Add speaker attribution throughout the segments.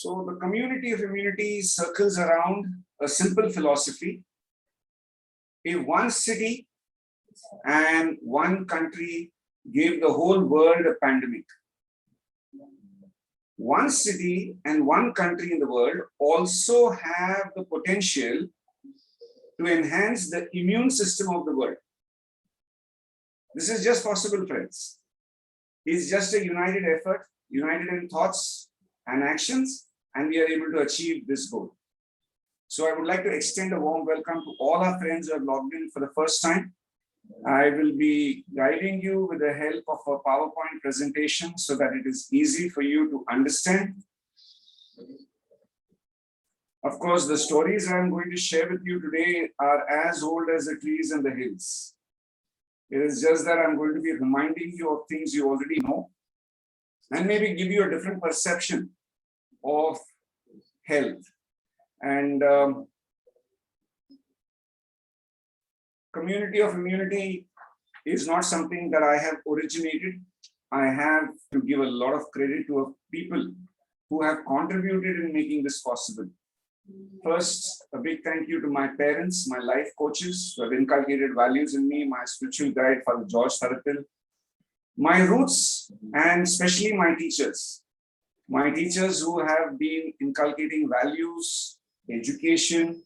Speaker 1: So the community of immunity circles around a simple philosophy. If one city and one country gave the whole world a pandemic, one city and one country in the world also have the potential to enhance the immune system of the world. This is just possible, friends. It's just a united effort, united in thoughts and actions, and we are able to achieve this goal. So I would like to extend a warm welcome to all our friends who have logged in for the first time. I will be guiding you with the help of a PowerPoint presentation so that it is easy for you to understand. Of course, the stories I'm going to share with you today are as old as the trees and the hills. It is just that I'm going to be reminding you of things you already know and maybe give you a different perception of health. And community of immunity is not something that I have originated. I have to give a lot of credit to people who have contributed in making this possible. First, a big thank you to my parents, my life coaches who have inculcated values in me, my spiritual guide, Father George Tharatil, my roots, and especially my teachers who have been inculcating values, education,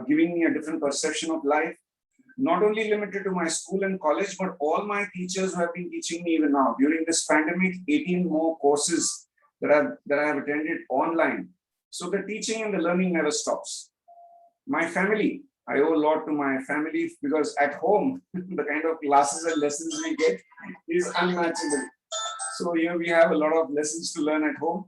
Speaker 1: giving me a different perception of life, not only limited to my school and college, but all my teachers who have been teaching me even now. During this pandemic, 18 more courses that I have attended online. So the teaching and the learning never stops. My family, I owe a lot to my family because at home, the kind of classes and lessons we get is unmatchable. So here we have a lot of lessons to learn at home.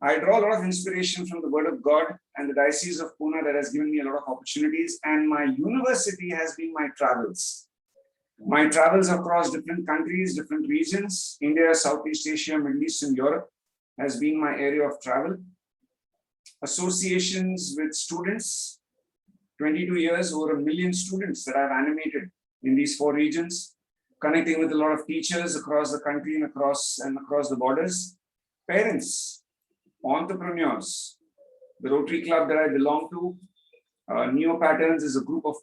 Speaker 1: I draw a lot of inspiration from the Word of God and the Diocese of Pune that has given me a lot of opportunities. And my university has been my travels. My travels across different countries, different regions, India, Southeast Asia, Middle East, and Europe has been my area of travel. Associations with students, 22 years, over 1 million students that I've animated in these 4 regions, connecting with a lot of teachers across the country and across the borders, parents, entrepreneurs, the Rotary Club that I belong to, Neo Patterns is a group of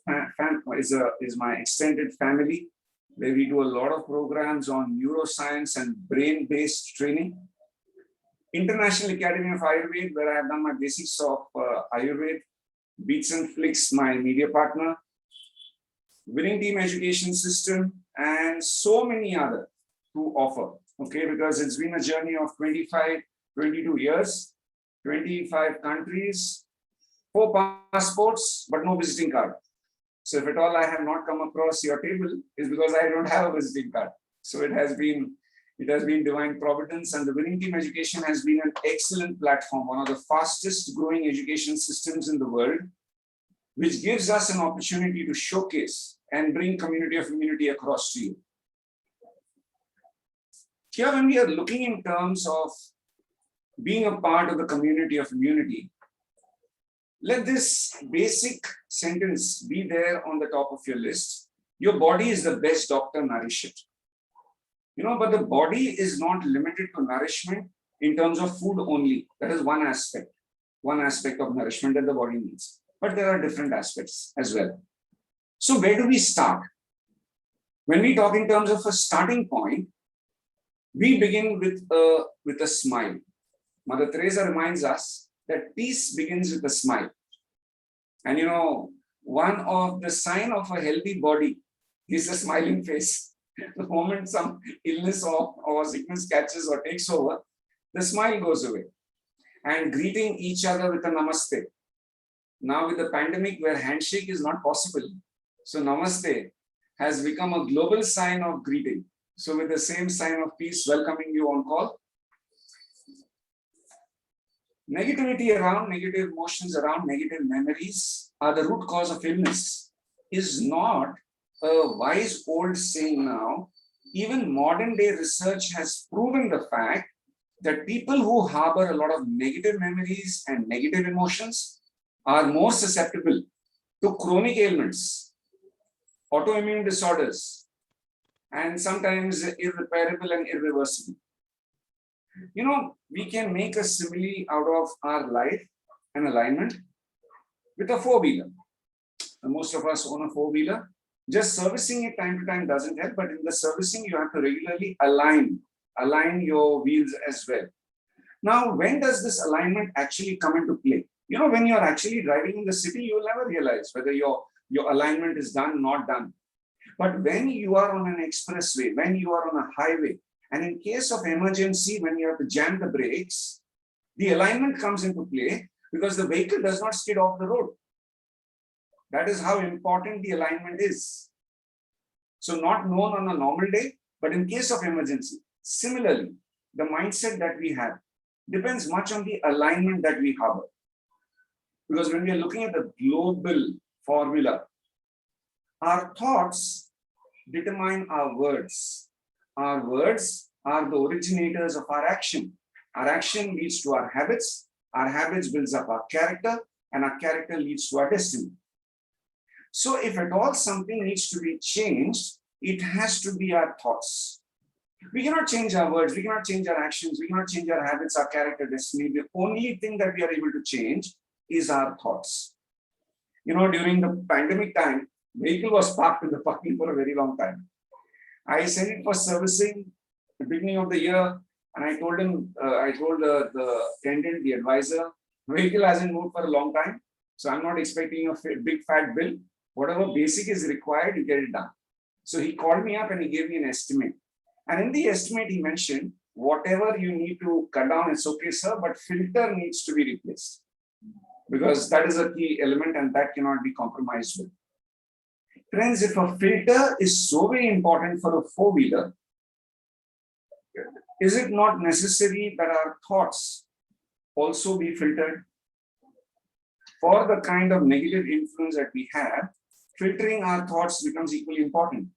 Speaker 1: is my extended family, where we do a lot of programs on neuroscience and brain-based training. International Academy of Ayurveda, where I have done my basics of Ayurveda, Beats and Flicks, my media partner, Winning Team Education System, and so many other to offer. Okay, because it's been a journey of 22 years, 25 countries, 4 passports, but no visiting card. So if at all I have not come across your table, is because I don't have a visiting card. So it has been divine providence, and the Winning Team Education has been an excellent platform, one of the fastest growing education systems in the world, which gives us an opportunity to showcase and bring community of immunity across to you. Here, when we are looking in terms of being a part of the community of immunity, let this basic sentence be there on the top of your list. Your body is the best doctor, nourish it. But the body is not limited to nourishment in terms of food only. That is one aspect of nourishment that the body needs. But there are different aspects as well. So where do we start? When we talk in terms of a starting point, we begin with a smile. Mother Teresa reminds us that peace begins with a smile. And one of the sign of a healthy body is a smiling face. The moment some illness or sickness catches or takes over, the smile goes away. And greeting each other with a namaste. Now with the pandemic where handshake is not possible, so namaste has become a global sign of greeting. So with the same sign of peace, welcoming you on call. Negativity around, negative emotions around, negative memories are the root cause of illness is not a wise old saying now. Even modern day research has proven the fact that people who harbor a lot of negative memories and negative emotions are more susceptible to chronic ailments, autoimmune disorders, and sometimes irreparable and irreversible. You know, we can make a simile out of our life and alignment with a four-wheeler. Most of us own a four-wheeler. Just servicing it time to time doesn't help, but in the servicing, you have to regularly align your wheels as well. Now, when does this alignment actually come into play? You know, when you're actually driving in the city, you will never realize whether your alignment is done, not done. But when you are on an expressway, when you are on a highway, and in case of emergency, when you have to jam the brakes, the alignment comes into play because the vehicle does not skid off the road. That is how important the alignment is. So not known on a normal day, but in case of emergency. Similarly, the mindset that we have depends much on the alignment that we harbor. Because when we are looking at the global formula, our thoughts determine our words. Our words are the originators of our action. Our action leads to our habits builds up our character, and our character leads to our destiny. So if at all something needs to be changed, it has to be our thoughts. We cannot change our words, we cannot change our actions, we cannot change our habits, our character, destiny. The only thing that we are able to change is our thoughts. You know, during the pandemic time, vehicle was parked in the parking for a very long time. I sent it for servicing at the beginning of the year, and I told him, the attendant, the advisor, vehicle hasn't moved for a long time, so I'm not expecting a big fat bill. Whatever basic is required, you get it done. So he called me up and he gave me an estimate. And in the estimate, he mentioned, whatever you need to cut down, it's okay, sir, but filter needs to be replaced. Because that is a key element and that cannot be compromised with. Friends, if a filter is so very important for a four-wheeler, is it not necessary that our thoughts also be filtered? For the kind of negative influence that we have, filtering our thoughts becomes equally important.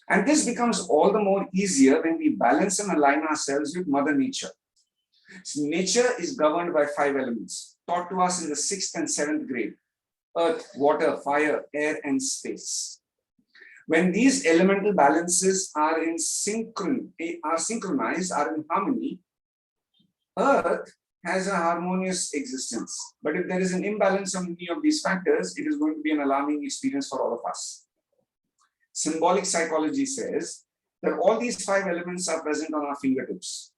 Speaker 1: And this becomes all the more easier when we balance and align ourselves with Mother Nature. So nature is governed by 5 elements, taught to us in the 6th and 7th grade: earth, water, fire, air, and space. When these elemental balances are synchronized, are in harmony, earth has a harmonious existence. But if there is an imbalance on any of these factors, it is going to be an alarming experience for all of us. Symbolic psychology says that all these 5 elements are present on our fingertips: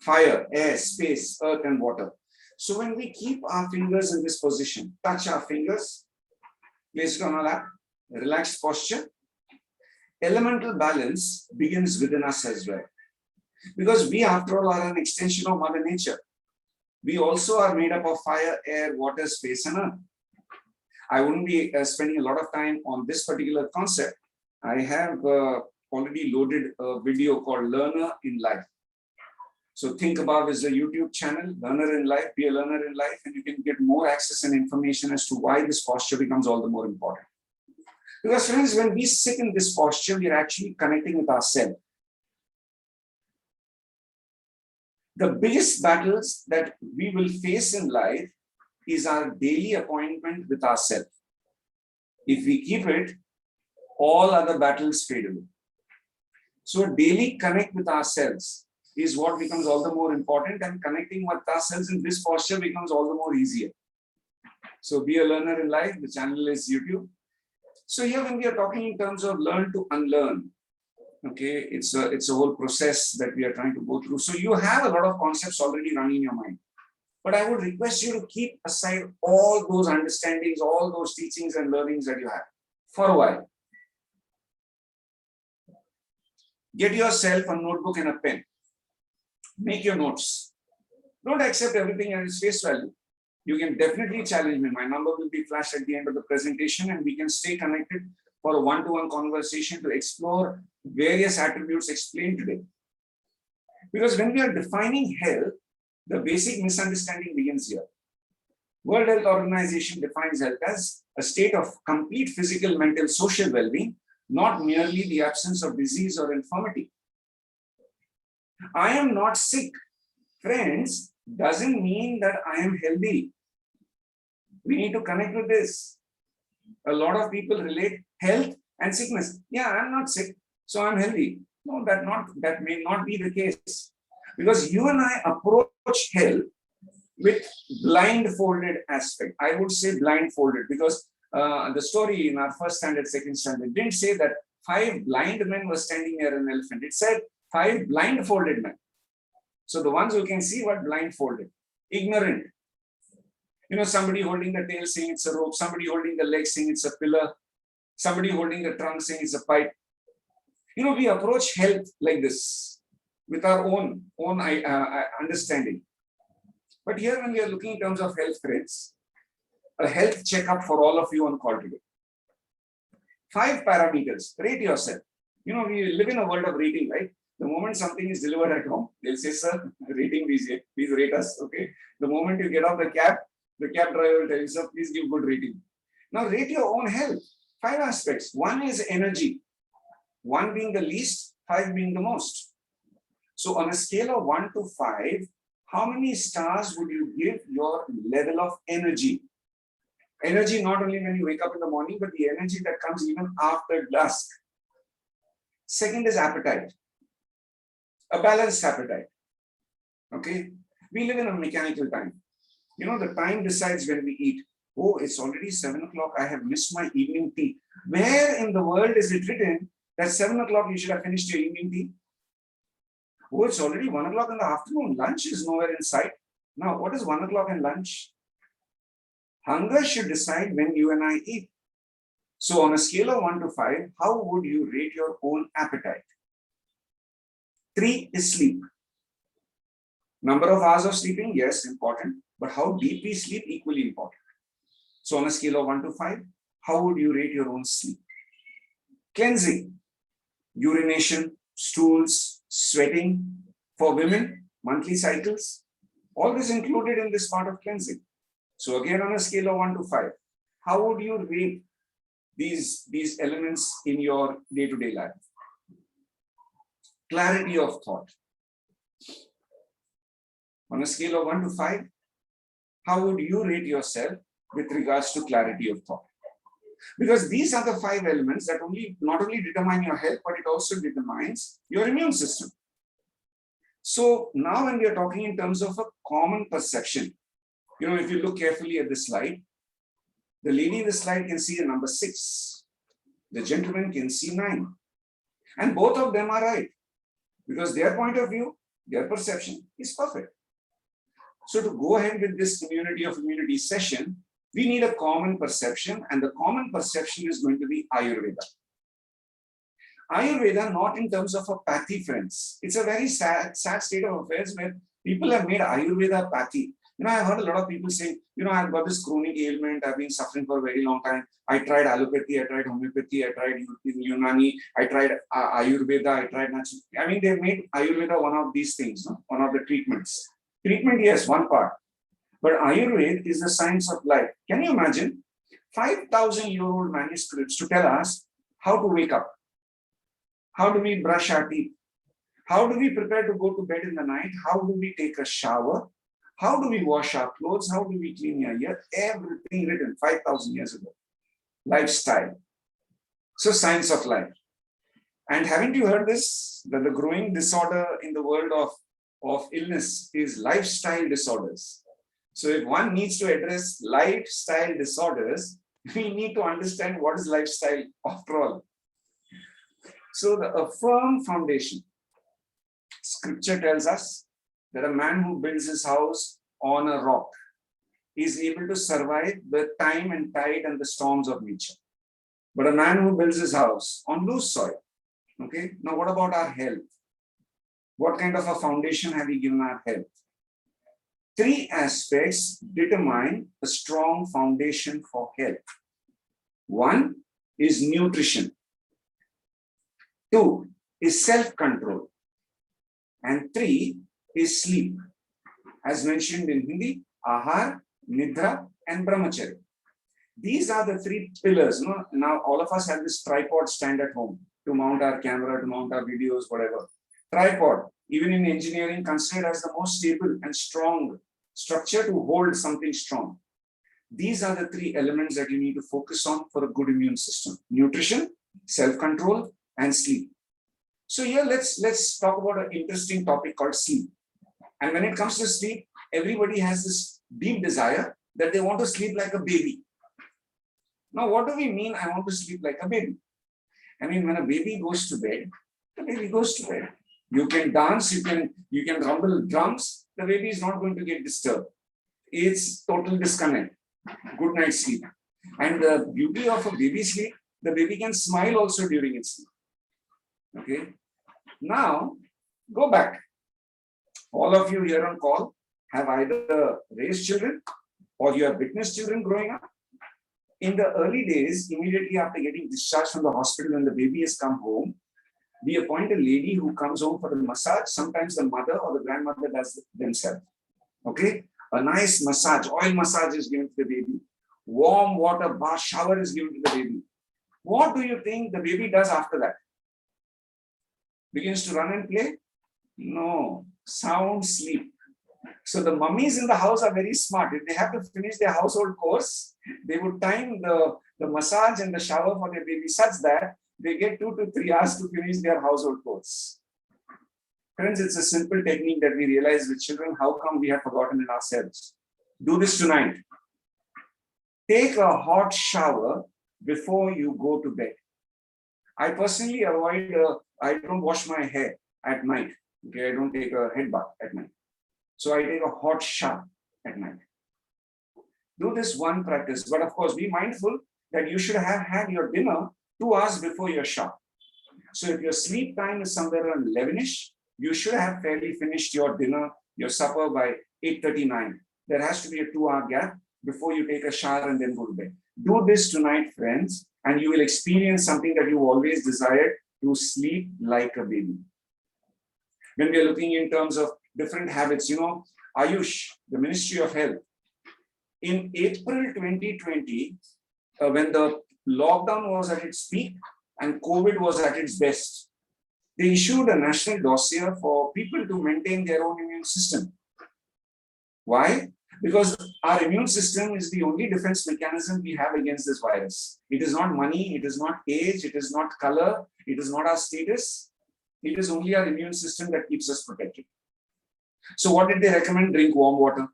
Speaker 1: fire, air, space, earth, and water. So when we keep our fingers in this position, touch our fingers, place it on our lap, relaxed posture, elemental balance begins within us as well. Because we, after all, are an extension of Mother Nature. We also are made up of fire, air, water, space, and earth. I wouldn't be spending a lot of time on this particular concept. I have already loaded a video called Learner in Life. So think above is a YouTube channel, Learner in Life, be a learner in life, and you can get more access and information as to why this posture becomes all the more important. Because friends, when we sit in this posture, we are actually connecting with ourselves. The biggest battles that we will face in life is our daily appointment with ourselves. If we keep it, all other battles fade away. So daily connect with ourselves is what becomes all the more important, and connecting with ourselves in this posture becomes all the more easier. So be a learner in life. The channel is YouTube. So here when we are talking in terms of learn to unlearn, okay, it's a whole process that we are trying to go through. So you have a lot of concepts already running in your mind. But I would request you to keep aside all those understandings, all those teachings and learnings that you have for a while. Get yourself a notebook and a pen. Make your notes. Don't accept everything at its face value. You can definitely challenge me. My number will be flashed at the end of the presentation, and we can stay connected for a one-to-one conversation to explore various attributes explained today. Because when we are defining health, the basic misunderstanding begins here. World Health Organization defines health as a state of complete physical, mental, social well-being, not merely the absence of disease or infirmity. I am not sick, friends, doesn't mean that I am healthy. We need to connect with this. A lot of people relate health and sickness. Yeah, I'm not sick, so I'm healthy. No, that may not be the case. Because you and I approach health with blindfolded aspect. I would say blindfolded because the story in our first standard, second standard didn't say that 5 blind men were standing near an elephant. It said 5 blindfolded men. So the ones who can see were blindfolded, ignorant. You know, somebody holding the tail saying it's a rope, somebody holding the leg saying it's a pillar, somebody holding the trunk saying it's a pipe. You know, we approach health like this with our own understanding. But here when we are looking in terms of health, friends, a health checkup for all of you on call today. 5 parameters, rate yourself. You know, we live in a world of rating, right? The moment something is delivered at home, they'll say, sir, rating please rate us, okay? The moment you get off the cab driver will tell you, sir, please give good rating. Now rate your own health. 5 aspects. 1 is energy. 1 being the least, 5 being the most. So on a scale of 1 to 5, how many stars would you give your level of energy? Energy not only when you wake up in the morning, but the energy that comes even after dusk. Second is appetite. A balanced appetite. Okay? We live in a mechanical time. You know, the time decides when we eat. Oh, it's already 7 o'clock. I have missed my evening tea. Where in the world is it written that 7 o'clock you should have finished your evening tea? Oh, it's already 1 o'clock in the afternoon. Lunch is nowhere in sight. Now, what is 1 o'clock and lunch? Hunger should decide when you and I eat. So on a scale of 1 to 5, how would you rate your own appetite? 3 is sleep. Number of hours of sleeping, yes, important. But how deep we sleep, equally important. So on a scale of 1 to 5, how would you rate your own sleep? Cleansing. Urination, stools, sweating. For women, monthly cycles. All this included in this part of cleansing. So again, on a scale of 1 to 5, how would you rate these elements in your day-to-day life? Clarity of thought. On a scale of 1 to 5, how would you rate yourself with regards to clarity of thought? Because these are the 5 elements that not only determine your health, but it also determines your immune system. So now when we are talking in terms of a common perception, you know, if you look carefully at the slide, the lady in the slide can see a number 6. The gentleman can see 9. And both of them are right. Because their point of view, their perception is perfect. So to go ahead with this community of immunity session, we need a common perception, and the common perception is going to be Ayurveda. Ayurveda, not in terms of a pathy, friends. It's a very sad state of affairs where people have made Ayurveda pathy. You know, I've heard a lot of people saying, you know, I've got this chronic ailment, I've been suffering for a very long time. I tried allopathy, I tried homeopathy, I tried Unani, I tried Ayurveda, I tried natural. I mean, they've made Ayurveda one of these things, no? One of the treatments. Treatment, yes, one part. But Ayurveda is the science of life. Can you imagine 5,000-year-old manuscripts to tell us how to wake up? How do we brush our teeth? How do we prepare to go to bed in the night? How do we take a shower? How do we wash our clothes? How do we clean our ear? Everything written 5,000 years ago. Lifestyle. So science of life. And haven't you heard this? That the growing disorder in the world of illness is lifestyle disorders. So if one needs to address lifestyle disorders, we need to understand what is lifestyle after all. So a firm foundation. Scripture tells us that a man who builds his house on a rock is able to survive the time and tide and the storms of nature. But a man who builds his house on loose soil. Okay. Now what about our health? What kind of a foundation have we given our health? 3 aspects determine a strong foundation for health. 1 is nutrition. 2 is self-control. And 3 is sleep. As mentioned in Hindi, Ahar, Nidra, and Brahmacharya. These are the 3 pillars. You know, now all of us have this tripod stand at home to mount our camera, to mount our videos, whatever. Tripod, even in engineering, considered as the most stable and strong structure to hold something strong. These are the 3 elements that you need to focus on for a good immune system. Nutrition, self-control, and sleep. So here let's talk about an interesting topic called sleep. And when it comes to sleep, everybody has this deep desire that they want to sleep like a baby. Now, what do we mean, I want to sleep like a baby? I mean, when a baby goes to bed, the baby goes to bed. You can dance, you can rumble drums, the baby is not going to get disturbed. It's total disconnect. Good night sleep. And the beauty of a baby sleep, the baby can smile also during its sleep. Okay. Now, go back. All of you here on call have either raised children or you have witnessed children growing up. In the early days, immediately after getting discharged from the hospital, when the baby has come home, we appoint a lady who comes home for the massage. Sometimes the mother or the grandmother does it themselves. Okay? A nice massage, oil massage is given to the baby. Warm water bath shower is given to the baby. What do you think the baby does after that? Begins to run and play? No, sound sleep. So the mummies in the house are very smart. If they have to finish their household chores, they would time the massage and the shower for their baby such that they get 2 to 3 hours to finish their household chores. Friends, it's a simple technique that we realize with children. How come we have forgotten in ourselves? Do this tonight. Take a hot shower before you go to bed. I personally avoid, I don't wash my hair at night. Okay, I don't take a head bath at night. So I take a hot shower at night. Do this one practice, but of course, be mindful that you should have had your dinner 2 hours before your shower. So if your sleep time is somewhere around 11ish, you should have fairly finished your dinner, your supper by 8:39. There has to be a 2-hour gap before you take a shower and then go to bed. Do this tonight, friends, and you will experience something that you always desired, to sleep like a baby. When we are looking in terms of different habits, Ayush, the Ministry of Health, in April 2020, when the lockdown was at its peak and COVID was at its best, they issued a national dossier for people to maintain their own immune system. Why? Because our immune system is the only defense mechanism we have against this virus. It is not money, it is not age, it is not color, it is not our status. It is only our immune system that keeps us protected. So what did they recommend? Drink warm water.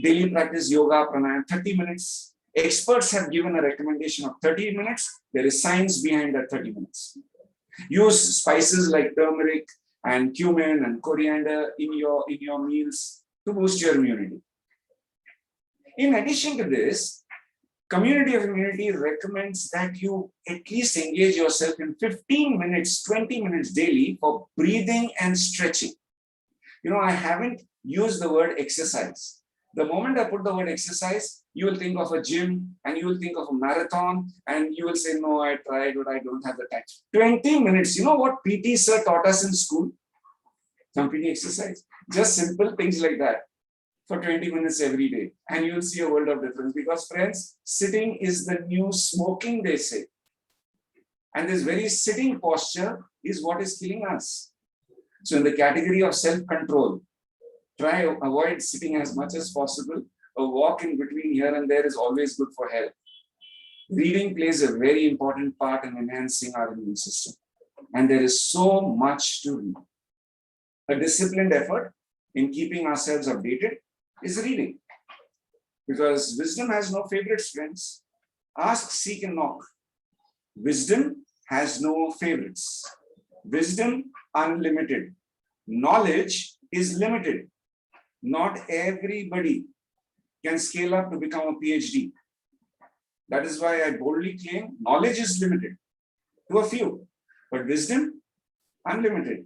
Speaker 1: Daily practice yoga, pranayama, 30 minutes. Experts have given a recommendation of 30 minutes. There is science behind that 30 minutes. Use spices like turmeric and cumin and coriander in your meals to boost your immunity. In addition to this, Community of Immunity recommends that you at least engage yourself in 15 minutes, 20 minutes daily for breathing and stretching. I haven't used the word exercise. The moment I put the word exercise, you will think of a gym and you will think of a marathon and you will say, no, I tried, but I don't have the time. 20 minutes. You know what PT sir taught us in school? Some PT exercise. Just simple things like that for 20 minutes every day. And you'll see a world of difference, because friends, sitting is the new smoking, they say. And this very sitting posture is what is killing us. So in the category of self-control, try to avoid sitting as much as possible. A walk in between here and there is always good for health. Reading plays a very important part in enhancing our immune system. And there is so much to read. A disciplined effort in keeping ourselves updated is reading. Because wisdom has no favorites, friends. Ask, seek, and knock. Wisdom has no favorites. Wisdom unlimited. Knowledge is limited. Not everybody can scale up to become a PhD. That is why I boldly claim knowledge is limited to a few, but wisdom unlimited.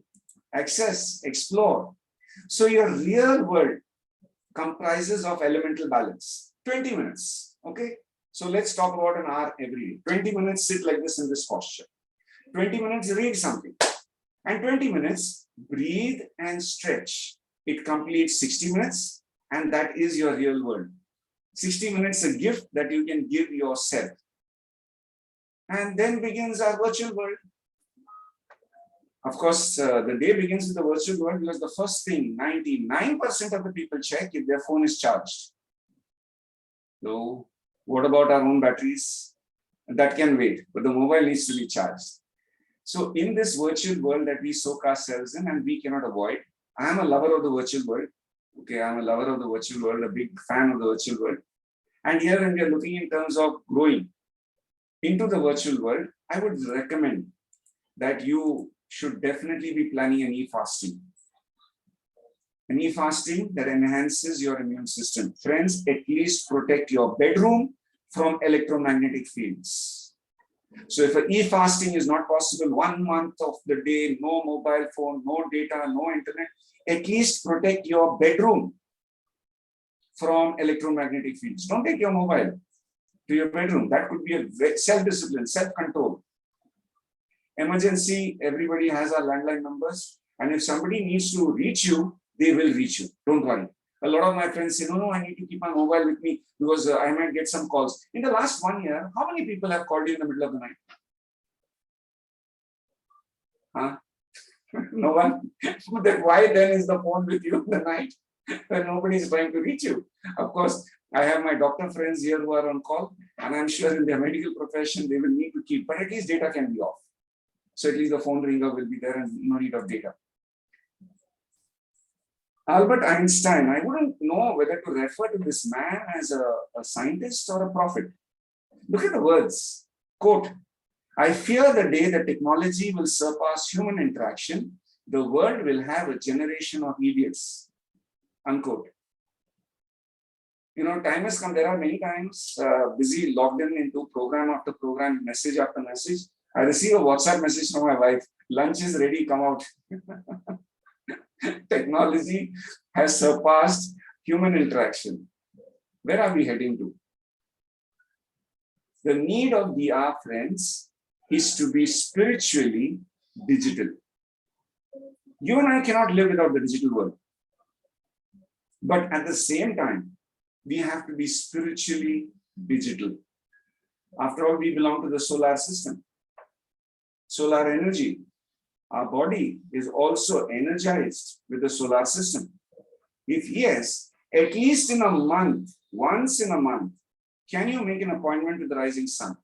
Speaker 1: Access, explore. So your real world comprises of elemental balance. 20 minutes. Okay. So let's talk about an hour every day. 20 minutes sit like this in this posture. 20 minutes read something. And 20 minutes breathe and stretch. It completes 60 minutes, and that is your real world. 60 minutes a gift that you can give yourself. And then begins our virtual world. Of course, the day begins with the virtual world because the first thing 99% of the people check if their phone is charged. So, what about our own batteries? That can wait, but the mobile needs to be charged. So, in this virtual world that we soak ourselves in and we cannot avoid, I am a lover of the virtual world. Okay, I'm a lover of the virtual world, a big fan of the virtual world. And here, when we are looking in terms of growing into the virtual world, I would recommend that you should definitely be planning an e-fasting. An e-fasting that enhances your immune system. Friends, at least protect your bedroom from electromagnetic fields. So if an e-fasting is not possible, 1 month of the day, no mobile phone, no data, no internet, at least protect your bedroom from electromagnetic fields. Don't take your mobile to your bedroom. That could be a self-discipline, self-control. Emergency, everybody has our landline numbers. And if somebody needs to reach you, they will reach you. Don't worry. A lot of my friends say, no, I need to keep my mobile with me because I might get some calls. In the last 1 year, how many people have called you in the middle of the night? Huh? No one? Why then is the phone with you in the night when nobody is trying to reach you? Of course, I have my doctor friends here who are on call, and I'm sure in their medical profession, they will need to keep, but at least data can be off. So at least the phone ringer will be there and no need of data. Albert Einstein, I wouldn't know whether to refer to this man as a scientist or a prophet. Look at the words. Quote, I fear the day that technology will surpass human interaction. The world will have a generation of idiots. Unquote. You know, time has come. There are many times busy logged in into program after program, message after message. I receive a WhatsApp message from my wife. Lunch is ready, come out. Technology has surpassed human interaction. Where are we heading to? The need of VR, friends, is to be spiritually digital. You and I cannot live without the digital world. But at the same time, we have to be spiritually digital. After all, we belong to the solar system. Solar energy. Our body is also energized with the solar system. If yes, at least in a month, once in a month, can you make an appointment with the rising sun?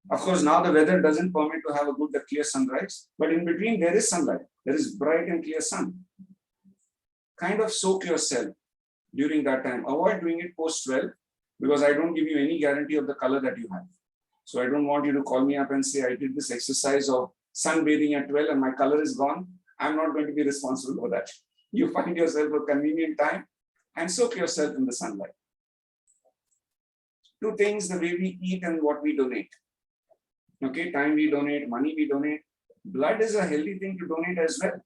Speaker 1: Of course, now the weather doesn't permit to have a good, clear sunrise, but in between there is sunlight. There is bright and clear sun. Kind of soak yourself during that time. Avoid doing it post 12 because I don't give you any guarantee of the color that you have. So I don't want you to call me up and say, I did this exercise of sunbathing at 12 and my color is gone. I'm not going to be responsible for that. You find yourself a convenient time and soak yourself in the sunlight. Two things, the way we eat and what we donate. Okay, time we donate, money we donate. Blood is a healthy thing to donate as well.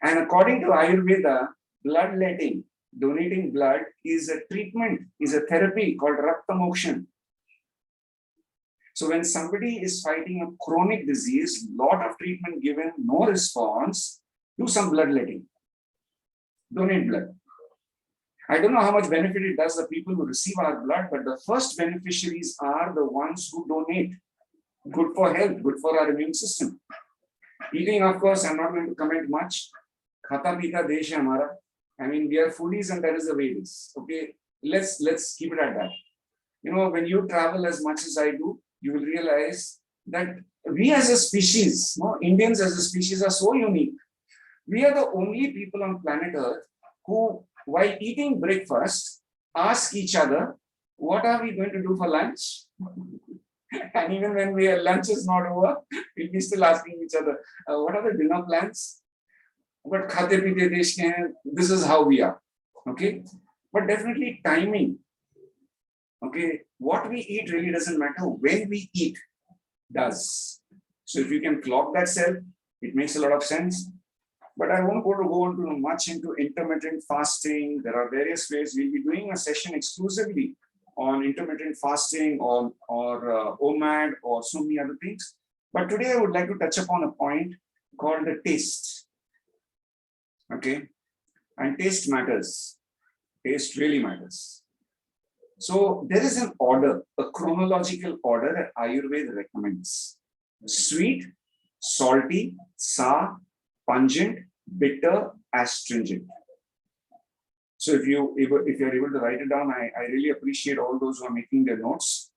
Speaker 1: And according to Ayurveda, bloodletting, donating blood is a treatment, is a therapy called Rakta Mokshan. So when somebody is fighting a chronic disease, lot of treatment given, no response, do some bloodletting. Donate blood. I don't know how much benefit it does the people who receive our blood, but the first beneficiaries are the ones who donate. Good for health, good for our immune system. Eating, of course, I'm not going to comment much. Khata pita desh hai hamara. I mean, we are foodies and that is the way it is. Okay, let's keep it at that. You know, when you travel as much as I do, you will realize that we as a species, Indians as a species are so unique. We are the only people on planet Earth who, while eating breakfast, ask each other, what are we going to do for lunch? And even when lunch is not over, we'll be still asking each other, what are the dinner plans? But khate pite desh ke hain, this is how we are. Okay, but definitely timing. Okay, what we eat really doesn't matter. When we eat does. So if you can clock that cell, it makes a lot of sense. But I won't go into much into intermittent fasting. There are various ways. We'll be doing a session exclusively on intermittent fasting or OMAD or so many other things. But today I would like to touch upon a point called the taste. Okay, and taste matters. Taste really matters. So there is an order, a chronological order that Ayurveda recommends. Sweet, salty, sour, pungent, bitter, astringent. So if you're able to write it down, I really appreciate all those who are making their notes.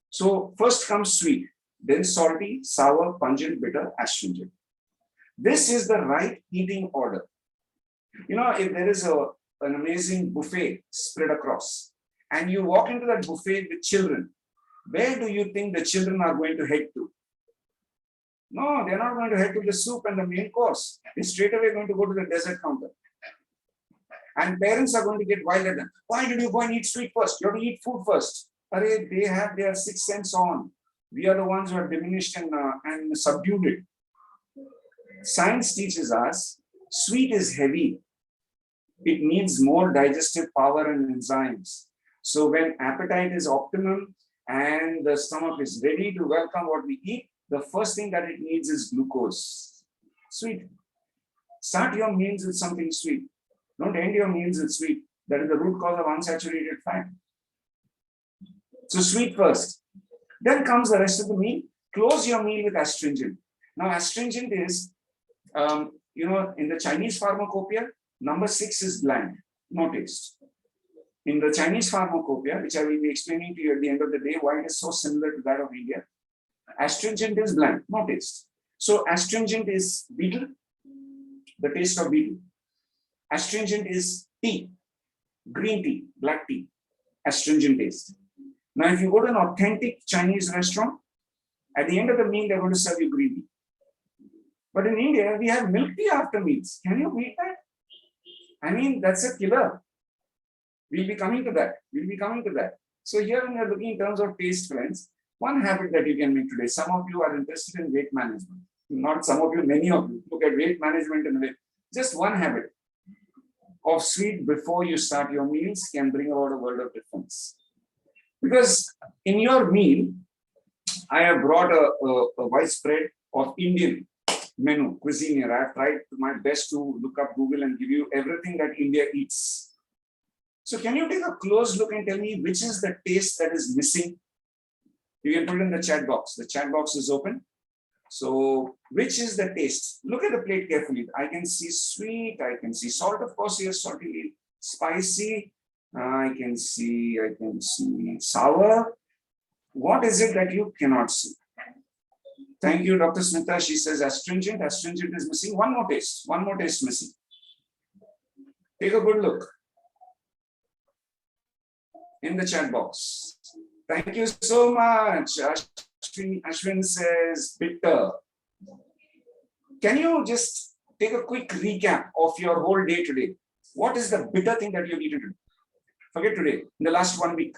Speaker 1: So first comes sweet, then salty, sour, pungent, bitter, astringent. This is the right eating order. You know, if there is an amazing buffet spread across, and you walk into that buffet with children, where do you think the children are going to head to? No, they're not going to head to the soup and the main course. They're straight away going to go to the dessert counter. And parents are going to get wild at them. Why did you go and eat sweet first? You have to eat food first. They have their sixth sense on. We are the ones who have diminished and subdued it. Science teaches us sweet is heavy. It needs more digestive power and enzymes. So when appetite is optimum and the stomach is ready to welcome what we eat, the first thing that it needs is glucose. Sweet. Start your meals with something sweet. Don't end your meals with sweet. That is the root cause of unsaturated fat. So sweet first. Then comes the rest of the meal. Close your meal with astringent. Now astringent is, in the Chinese pharmacopoeia, number 6 is bland, no taste. In the Chinese pharmacopoeia, which I will be explaining to you at the end of the day, why it is so similar to that of India, astringent is bland, no taste. So astringent is beetle, the taste of beetle. Astringent is tea, green tea, black tea, astringent taste. Now, if you go to an authentic Chinese restaurant, at the end of the meal, they're going to serve you green tea. But in India, we have milk tea after meals. Can you beat that? I mean, that's a killer. We'll be coming to that. So here, when you're looking in terms of taste, friends, one habit that you can make today. Some of you are interested in weight management. Not some of you, many of you look at weight management and weight. Just one habit of sweet before you start your meals can bring about a world of difference. Because in your meal, I have brought a widespread of Indian menu, cuisine here. I have tried my best to look up Google and give you everything that India eats. So can you take a close look and tell me which is the taste that is missing? You can put it in the chat box. The chat box is open. So which is the taste? Look at the plate carefully. I can see sweet. I can see salt, of course, yes, salty, spicy. I can see sour. What is it that you cannot see? Thank you, Dr. Smita. She says astringent. Astringent is missing. One more taste missing. Take a good look in the chat box. Thank you so much. Ashwin says bitter. Can you just take a quick recap of your whole day today? What is the bitter thing that you've eaten today? Forget today, in the last 1 week.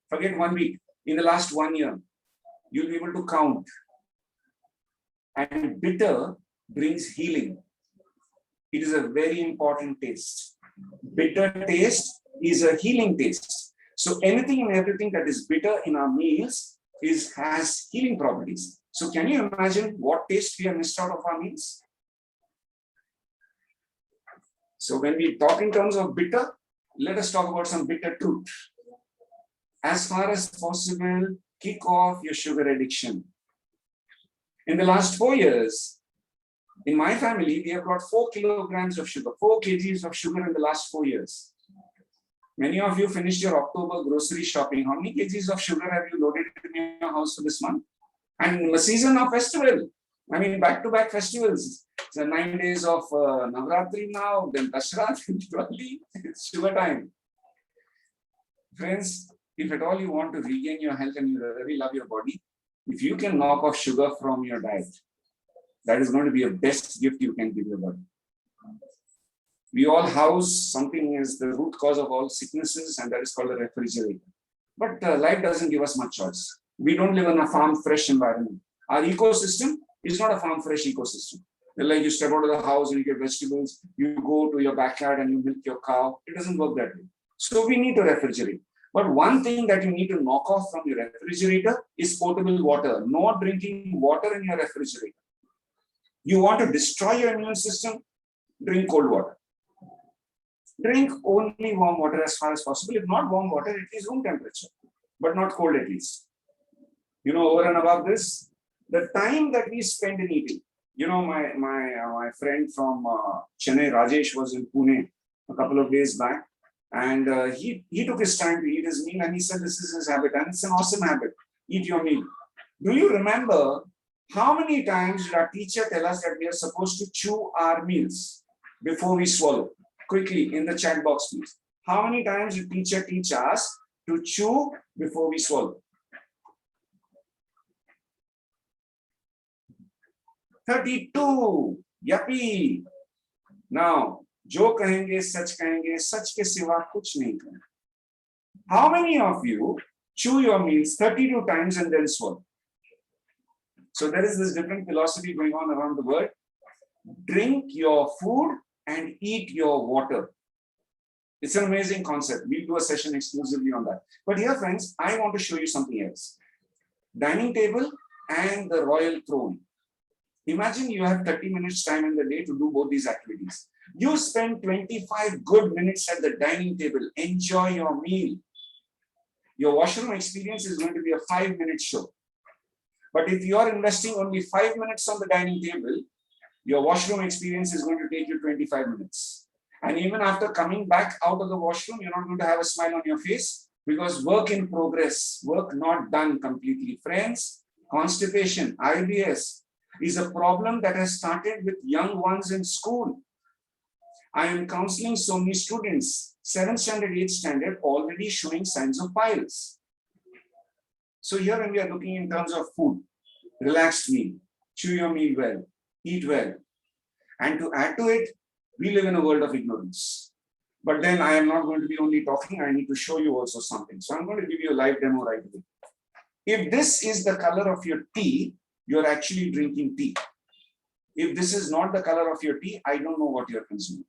Speaker 1: Forget 1 week. In the last 1 year, you'll be able to count. And bitter brings healing. It is a very important taste. Bitter taste is a healing taste. So anything and everything that is bitter in our meals has healing properties. So can you imagine what taste we have missed out of our meals? So when we talk in terms of bitter, let us talk about some bitter truth. As far as possible, kick off your sugar addiction. In the last 4 years, in my family, we have got 4 kilograms of sugar, 4 kgs of sugar in the last 4 years. Many of you finished your October grocery shopping. How many kgs of sugar have you loaded in your house for this month? And in the season of festival, I mean, back-to-back festivals. So 9 days of Navratri now, then Dashra, then Diwali, it's sugar time. Friends, if at all you want to regain your health and you really love your body, if you can knock off sugar from your diet, that is going to be a best gift you can give your body. We all house something is the root cause of all sicknesses, and that is called a refrigerator. But life doesn't give us much choice. We don't live in a farm fresh environment. Our ecosystem is not a farm fresh ecosystem. Like you step out of the house and you get vegetables, you go to your backyard and you milk your cow. It doesn't work that way. So we need to refrigerate. But one thing that you need to knock off from your refrigerator is potable water. No drinking water in your refrigerator. You want to destroy your immune system? Drink cold water. Drink only warm water as far as possible. If not warm water, it is room temperature, but not cold at least. You know, over and above this, the time that we spend in eating. You know, my friend from Chennai, Rajesh, was in Pune a couple of days back, and he took his time to eat his meal, and he said this is his habit, and it's an awesome habit. Eat your meal. Do you remember how many times did our teacher tell us that we are supposed to chew our meals? before we swallow? Quickly in the chat box, please. How many times did teacher teach us to chew before we swallow? 32. Yuppie. Now, जो कहेंगे सच के सिवा कुछ नहीं कहेंगे. How many of you chew your meals 32 times and then swallow? So there is this different philosophy going on around the world. Drink your food and eat your water. It's an amazing concept. We'll do a session exclusively on that. But here, friends, I want to show you something else. Dining table and the royal throne. Imagine you have 30 minutes time in the day to do both these activities. You spend 25 good minutes at the dining table. Enjoy your meal. Your washroom experience is going to be a 5-minute show. But if you are investing only 5 minutes on the dining table, your washroom experience is going to take you 25 minutes. And even after coming back out of the washroom, you're not going to have a smile on your face because work in progress, work not done completely. Friends, constipation, IBS is a problem that has started with young ones in school. I am counseling so many students, 7th standard, 8th standard, already showing signs of piles. So here when we are looking in terms of food, relaxed meal, chew your meal well, eat well. And to add to it, we live in a world of ignorance. But then I am not going to be only talking, I need to show you also something. So I'm going to give you a live demo right away. If this is the color of your tea, you're actually drinking tea. If this is not the color of your tea, I don't know what you're consuming.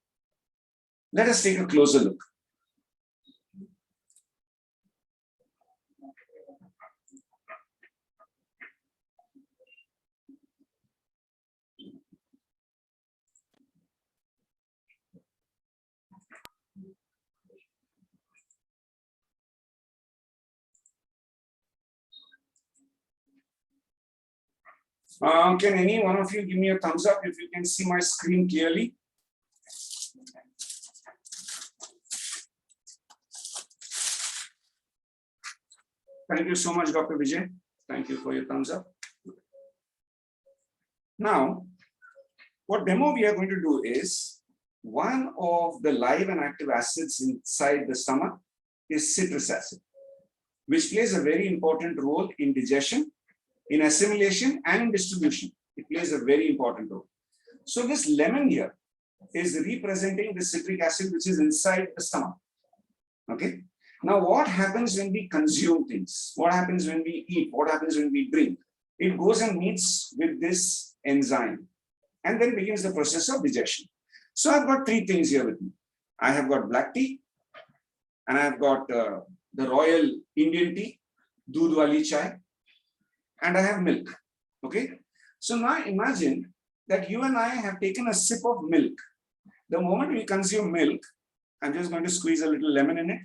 Speaker 1: Let us take a closer look. Can any one of you give me a thumbs up if you can see my screen clearly? Thank you so much, Dr. Vijay. Thank you for your thumbs up. Now, what demo we are going to do is, one of the live and active acids inside the stomach is citrus acid, which plays a very important role in digestion, in assimilation, and in distribution. It plays a very important role. So this lemon here is representing the citric acid which is inside the stomach. Okay. Now, what happens when we consume things? What happens when we eat? What happens when we drink? It goes and meets with this enzyme and then begins the process of digestion. So I've got 3 things here with me. I have got black tea, and I've got the royal Indian tea, doodh wali chai, and I have milk. Okay. So now imagine that you and I have taken a sip of milk. The moment we consume milk, I'm just going to squeeze a little lemon in it.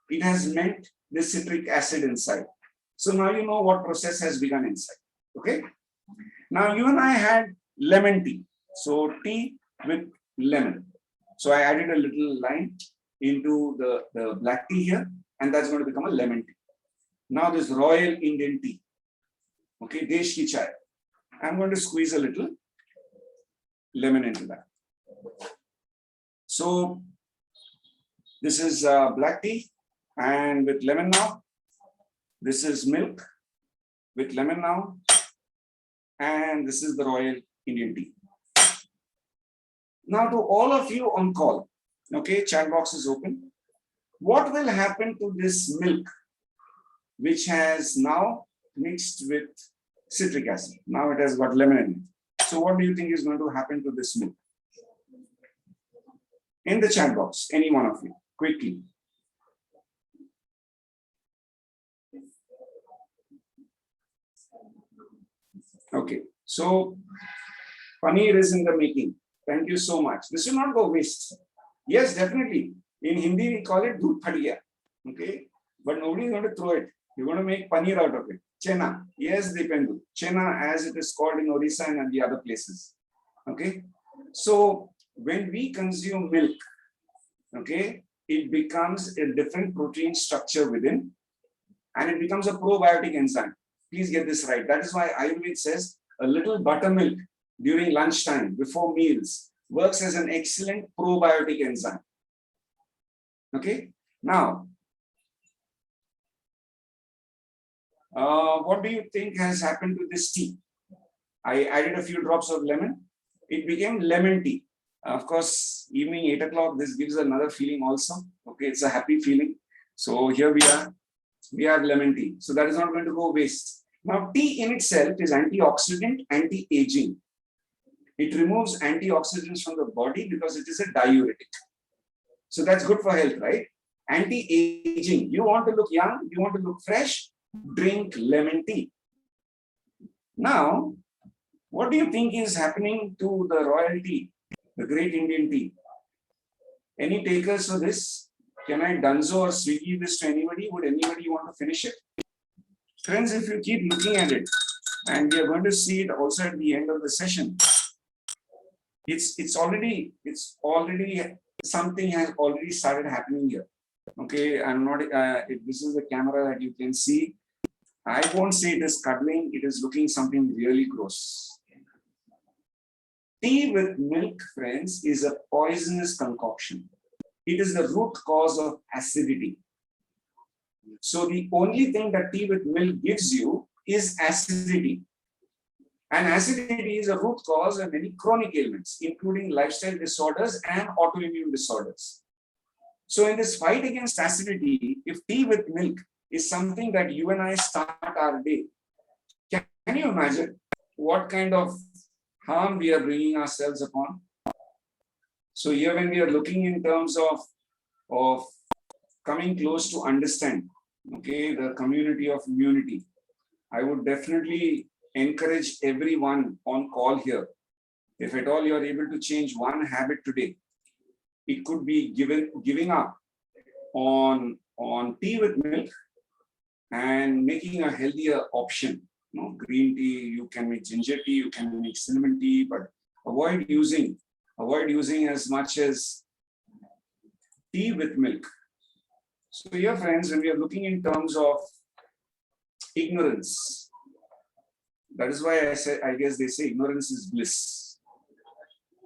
Speaker 1: It has meant the citric acid inside. So now you know what process has begun inside. Okay. Now you and I had lemon tea. So tea with lemon. So I added a little lime into the black tea here, and that's going to become a lemon tea. Now this royal Indian tea. Okay, Desh ki chai. I'm going to squeeze a little lemon into that. So this is black tea and with lemon now. This is milk with lemon now. And this is the royal Indian tea. Now to all of you on call, okay, chat box is open. What will happen to this milk, which has now mixed with citric acid? Now it has got lemon in it. So what do you think is going to happen to this milk? In the chat box, any one of you, quickly. Okay, so paneer is in the making. Thank you so much. This will not go waste. Yes, definitely. In Hindi, we call it doodh phat gaya. Okay, but nobody is going to throw it. You're going to make paneer out of it. Chena. Yes, Dipendu. Chena, as it is called in Orissa and the other places. Okay, so when we consume milk, okay, it becomes a different protein structure within, and it becomes a probiotic enzyme. Please get this right. That is why Ayurveda says a little buttermilk during lunchtime, before meals, works as an excellent probiotic enzyme. Okay. Now, what do you think has happened to this tea? I added a few drops of lemon. It became lemon tea. Of course, evening 8 o'clock, this gives another feeling also. Okay, it's a happy feeling. So here we are. We have lemon tea. So that is not going to go waste. Now, tea in itself is antioxidant, anti-aging. It removes antioxidants from the body because it is a diuretic. So that's good for health, right? Anti-aging. You want to look young, you want to look fresh, drink lemon tea. Now, what do you think is happening to the royal tea, the great Indian tea? Any takers for this? Can I Dunzo or Swiggy this to anybody? Would anybody want to finish it? Friends, if you keep looking at it, and we are going to see it also at the end of the session, it's already something has already started happening here. Okay, I'm not. This is the camera that you can see. I won't say it is cuddling. It is looking something really gross. Tea with milk, friends, is a poisonous concoction. It is the root cause of acidity. So the only thing that tea with milk gives you is acidity. And acidity is a root cause of many chronic ailments, including lifestyle disorders and autoimmune disorders. So in this fight against acidity, if tea with milk is something that you and I start our day, can you imagine what kind of harm we are bringing ourselves upon? So here when we are looking in terms of coming close to understand, okay, the community of immunity, I would definitely encourage everyone on call here. If at all you are able to change one habit today, it could be giving up on tea with milk and making a healthier option. You know, green tea, you can make ginger tea, you can make cinnamon tea, but avoid using as much as tea with milk. So here, friends, when we are looking in terms of ignorance, that is why I guess they say ignorance is bliss.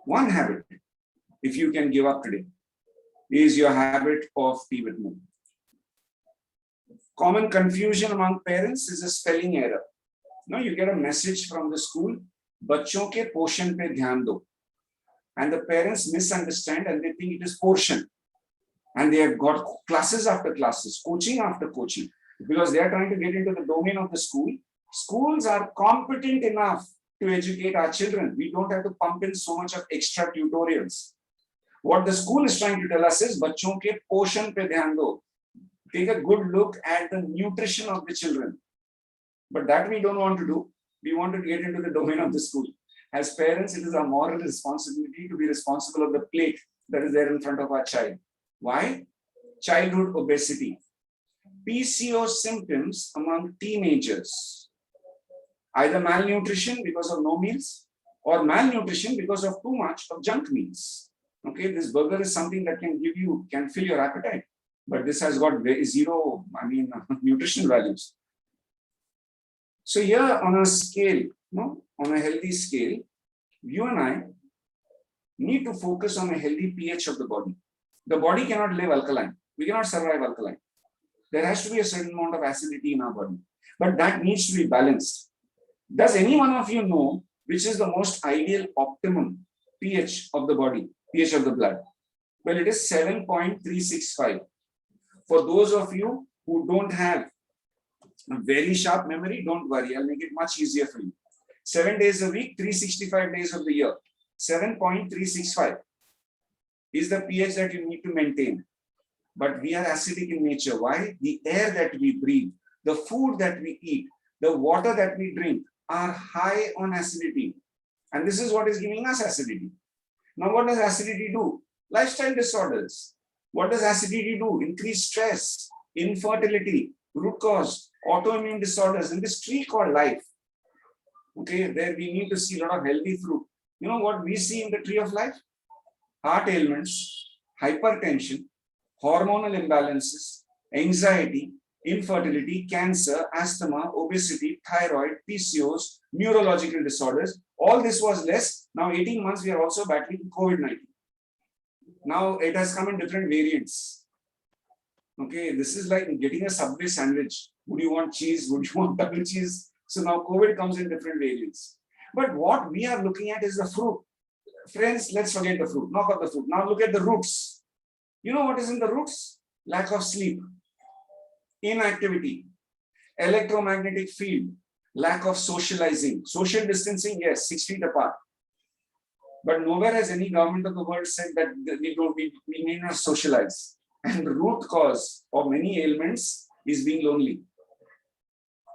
Speaker 1: One habit, if you can give up today, is your habit of tea with milk. Common confusion among parents is a spelling error. Now you get a message from the school, बच्चों के पोषण पे ध्यान दो, and the parents misunderstand and they think it is portion, and they have got classes after classes, coaching after coaching, because they are trying to get into the domain of the school. Schools are competent enough to educate our children. We don't have to pump in so much of extra tutorials. What the school is trying to tell us is, बच्चों के पोषण पे ध्यान दो. Take a good look at the nutrition of the children. But that we don't want to do. We want to get into the domain of the school. As parents, it is our moral responsibility to be responsible of the plate that is there in front of our child. Why? Childhood obesity. PCOS symptoms among teenagers. Either malnutrition because of no meals or malnutrition because of too much of junk meals. Okay, this burger is something that can fill your appetite, but this has got zero, nutrition values. So here on a scale, on a healthy scale, you and I need to focus on a healthy pH of the body. The body cannot live alkaline. We cannot survive alkaline. There has to be a certain amount of acidity in our body, but that needs to be balanced. Does any one of you know which is the most ideal optimum pH of the body, pH of the blood? Well, it is 7.365. For those of you who don't have a very sharp memory, don't worry, I'll make it much easier for you. 7 days a week, 365 days of the year. 7.365 is the pH that you need to maintain. But we are acidic in nature. Why? The air that we breathe, the food that we eat, the water that we drink are high on acidity. And this is what is giving us acidity. Now, what does acidity do? Lifestyle disorders. What does acidity do? Increased stress, infertility, root cause, autoimmune disorders in this tree called life. Okay, there we need to see a lot of healthy fruit. You know what we see in the tree of life? Heart ailments, hypertension, hormonal imbalances, anxiety, infertility, cancer, asthma, obesity, thyroid, PCOS, neurological disorders. All this was less. Now 18 months, we are also battling COVID-19. Now it has come in different variants. Okay, this is like getting a Subway sandwich. Would you want cheese? Would you want double cheese? So now COVID comes in different variants. But what we are looking at is the fruit. Friends, let's forget the fruit. Knock off the fruit. Now look at the roots. You know what is in the roots? Lack of sleep, inactivity, electromagnetic field, lack of socializing, social distancing, yes, 6 feet apart. But nowhere has any government of the world said that we need not socialize. And the root cause of many ailments is being lonely.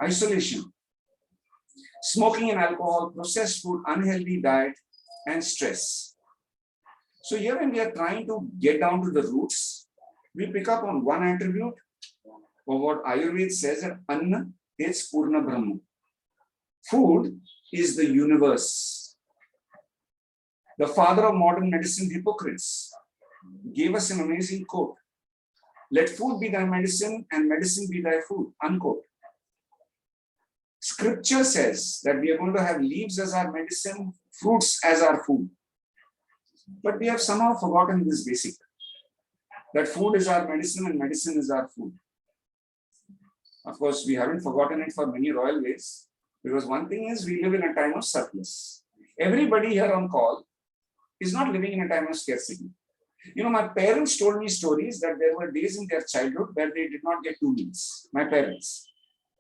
Speaker 1: Isolation, smoking and alcohol, processed food, unhealthy diet, and stress. So here when we are trying to get down to the roots, we pick up on one attribute of what Ayurveda says that Anna is Purna Brahma. Food is the universe. The father of modern medicine, Hippocrates, gave us an amazing quote. Let food be thy medicine and medicine be thy food, unquote. Scripture says that we are going to have leaves as our medicine, fruits as our food. But we have somehow forgotten this basic, that food is our medicine and medicine is our food. Of course, we haven't forgotten it for many royal ways, because one thing is we live in a time of surplus. Everybody here on call is not living in a time of scarcity. You know, my parents told me stories that there were days in their childhood where they did not get 2 meals. My parents.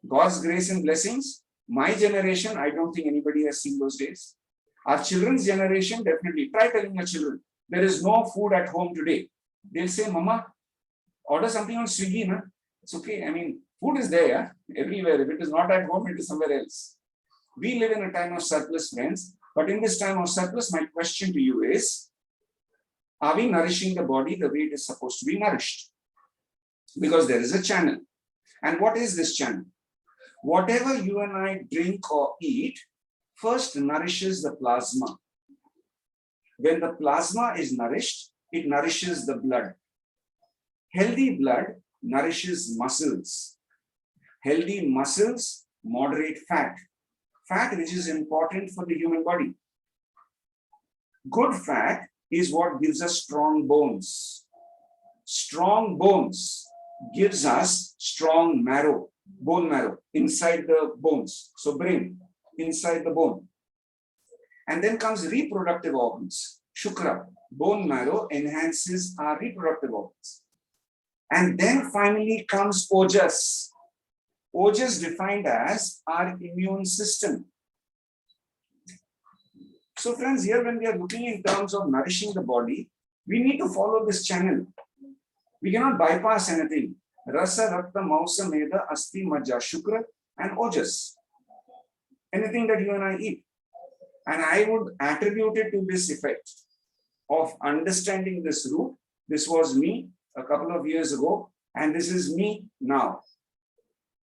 Speaker 1: God's grace and blessings. My generation, I don't think anybody has seen those days. Our children's generation, definitely. Try telling your children, there is no food at home today. They'll say, Mama, order something on Swiggy, na? It's okay. I mean, food is there everywhere. If it is not at home, it is somewhere else. We live in a time of surplus, friends. But in this time of surplus, my question to you is, are we nourishing the body the way it is supposed to be nourished? Because there is a channel. And what is this channel? Whatever you and I drink or eat, first nourishes the plasma. When the plasma is nourished, it nourishes the blood. Healthy blood nourishes muscles. Healthy muscles moderate fat. Fat which is important for the human body. Good fat is what gives us strong bones. Strong bones gives us strong marrow, bone marrow inside the bones. So brain inside the bone. And then comes reproductive organs. Shukra, bone marrow enhances our reproductive organs. And then finally comes Ojas. Ojas defined as our immune system. So friends, here when we are looking in terms of nourishing the body, we need to follow this channel. We cannot bypass anything. Rasa, Rakta, Mausa, Meda, Asti, Majja, Shukra, and Ojas. Anything that you and I eat. And I would attribute it to this effect of understanding this root. This was me a couple of years ago, and this is me now.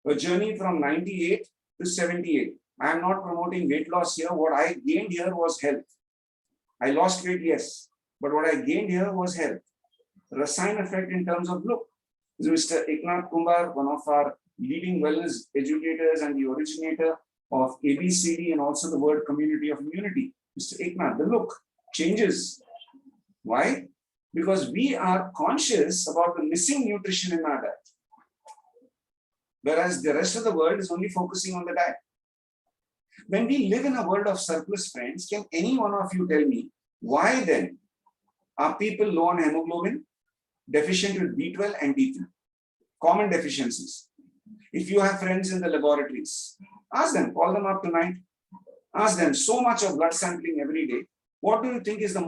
Speaker 1: A journey from 98 to 78. I am not promoting weight loss here. What I gained here was health. I lost weight, yes, but what I gained here was health. Rasayan effect in terms of look. Mr. Eknath Kumar, one of our leading wellness educators and the originator of ABCD and also the word community of immunity. Mr. Eknath, the look changes. Why? Because we are conscious about the missing nutrition in our diet. Whereas the rest of the world is only focusing on the diet. When we live in a world of surplus, friends, can any one of you tell me why then are people low on hemoglobin, deficient with B12 and D3? Common deficiencies. If you have friends in the laboratories, ask them, call them up tonight, ask them, so much of blood sampling every day. What do you think is the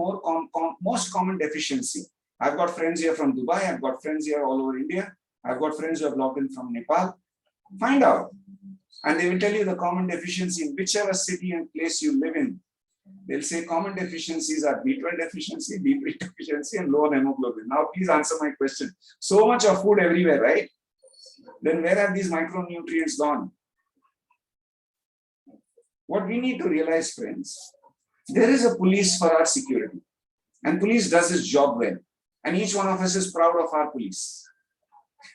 Speaker 1: most common deficiency? I've got friends here from Dubai, I've got friends here all over India, I've got friends who have logged in from Nepal. Find out. And they will tell you the common deficiency in whichever city and place you live in. They'll say common deficiencies are B12 deficiency, B3 deficiency, and low on hemoglobin. Now, please answer my question. So much of food everywhere, right? Then where have these micronutrients gone? What we need to realize, friends, there is a police for our security. And police does its job well. And each one of us is proud of our police.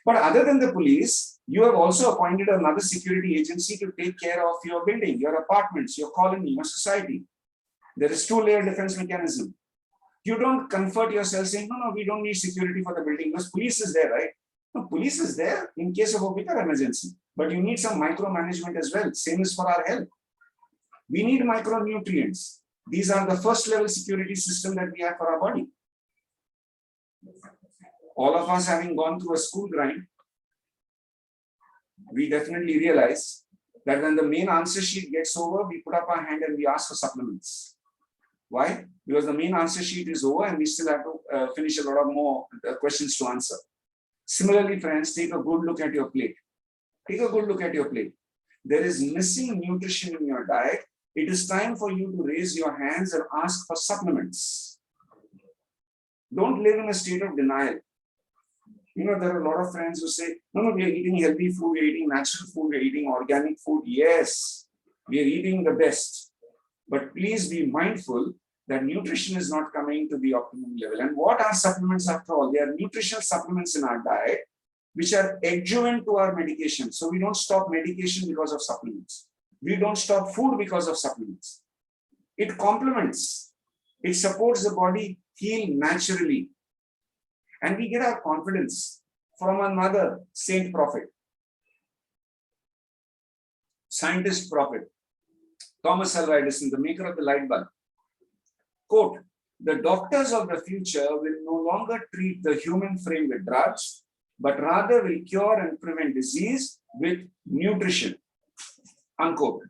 Speaker 1: But other than the police, you have also appointed another security agency to take care of your building, your apartments, your colony, your society. There is two-layer defense mechanism. You don't comfort yourself saying, no, we don't need security for the building because police is there, right? No, police is there in case of a bigger emergency, but you need some micromanagement as well. Same is for our health. We need micronutrients. These are the first level security system that we have for our body. All of us having gone through a school grind, we definitely realize that when the main answer sheet gets over, we put up our hand and we ask for supplements. Why? Because the main answer sheet is over and we still have to finish a lot of more questions to answer. Similarly, friends, take a good look at your plate. Take a good look at your plate. There is missing nutrition in your diet. It is time for you to raise your hands and ask for supplements. Don't live in a state of denial. You know, there are a lot of friends who say, no, we are eating healthy food, we are eating natural food, we are eating organic food. Yes, we are eating the best. But please be mindful that nutrition is not coming to the optimum level. And what are supplements after all? They are nutritional supplements in our diet, which are adjuvant to our medication. So we don't stop medication because of supplements. We don't stop food because of supplements. It complements. It supports the body heal naturally. And we get our confidence from another saint prophet, scientist prophet, Thomas Alva Edison, the maker of the light bulb. Quote, the doctors of the future will no longer treat the human frame with drugs, but rather will cure and prevent disease with nutrition. Unquote.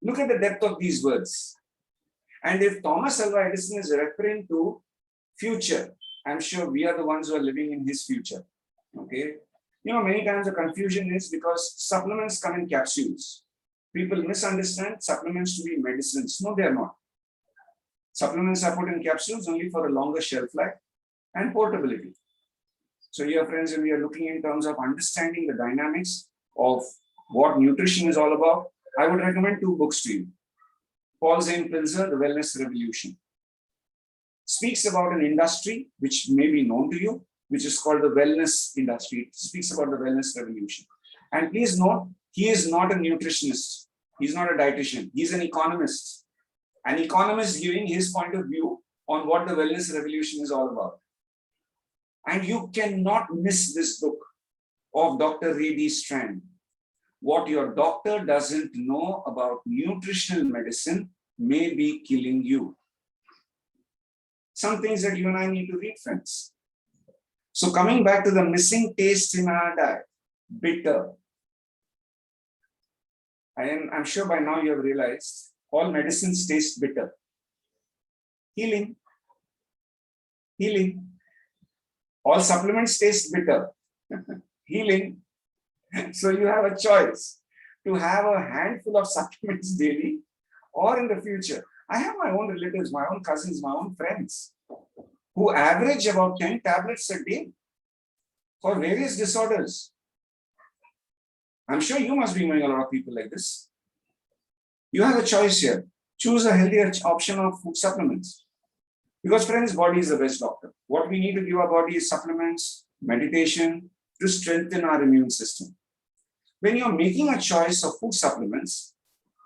Speaker 1: Look at the depth of these words. And if Thomas Alva Edison is referring to future, I'm sure we are the ones who are living in his future. Okay. You know, many times the confusion is because supplements come in capsules. People misunderstand supplements to be medicines. No, they are not. Supplements are put in capsules only for a longer shelf life and portability. So here, friends, when we are looking in terms of understanding the dynamics of what nutrition is all about, I would recommend two books to you. Paul Zane Pilzer, The Wellness Revolution, speaks about an industry which may be known to you, which is called the wellness industry. It speaks about the wellness revolution. And please note, he is not a nutritionist. He's not a dietitian. He's an economist. An economist giving his point of view on what the wellness revolution is all about. And you cannot miss this book of Dr. Ray D. Strand. What your doctor doesn't know about nutritional medicine may be killing you. Some things that you and I need to read, friends. So coming back to the missing taste in our diet, bitter. I'm sure by now you have realized all medicines taste bitter. Healing. Healing. All supplements taste bitter. Healing. So you have a choice to have a handful of supplements daily or in the future. I have my own relatives, my own cousins, my own friends who average about 10 tablets a day for various disorders. I'm sure you must be knowing a lot of people like this. You have a choice here. Choose a healthier option of food supplements. Because friends, body is the best doctor. What we need to give our body is supplements, meditation to strengthen our immune system. When you're making a choice of food supplements,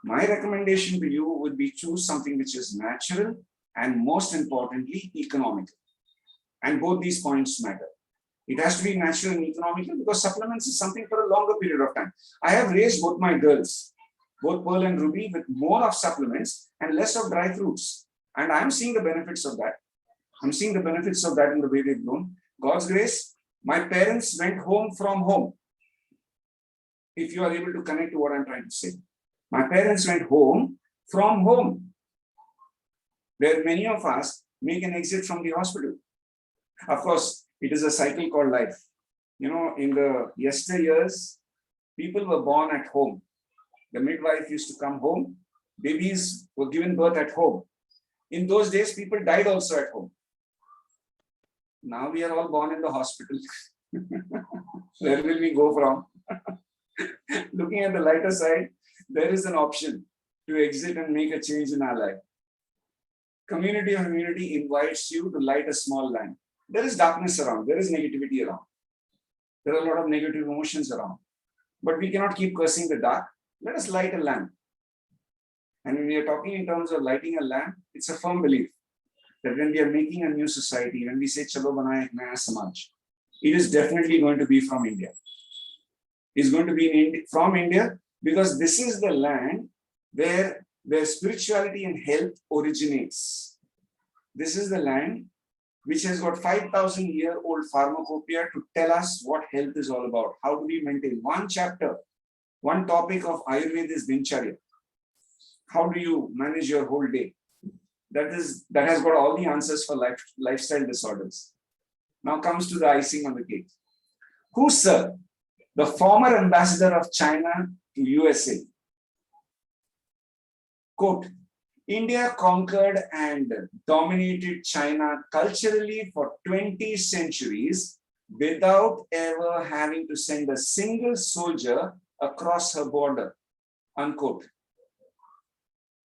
Speaker 1: my recommendation to you would be choose something which is natural and most importantly, economical. And both these points matter. It has to be natural and economical because supplements is something for a longer period of time. I have raised both my girls, both Pearl and Ruby, with more of supplements and less of dry fruits. And I'm seeing the benefits of that. I'm seeing the benefits of that in the way they've grown. God's grace, my parents went home from home. If you are able to connect to what I'm trying to say. My parents went home from home, where many of us make an exit from the hospital. Of course, it is a cycle called life. You know, in the yesteryears, people were born at home. The midwife used to come home. Babies were given birth at home. In those days, people died also at home. Now we are all born in the hospital. Where will we go from? Looking at the lighter side, there is an option to exit and make a change in our life. Community of Immunity invites you to light a small lamp. There is darkness around, there is negativity around. There are a lot of negative emotions around. But we cannot keep cursing the dark. Let us light a lamp. And when we are talking in terms of lighting a lamp, it's a firm belief that when we are making a new society, when we say Chalo Banaye Ek Naya Samaj, it is definitely going to be from India. It's going to be from India, because this is the land where spirituality and health originates. This is the land which has got 5,000-year-old pharmacopoeia to tell us what health is all about. How do we maintain? One chapter, one topic of Ayurveda is Dincharya. How do you manage your whole day? That has got all the answers for lifestyle disorders. Now comes to the icing on the cake. Who, sir? The former ambassador of China to USA. Quote, India conquered and dominated China culturally for 20 centuries without ever having to send a single soldier across her border. Unquote.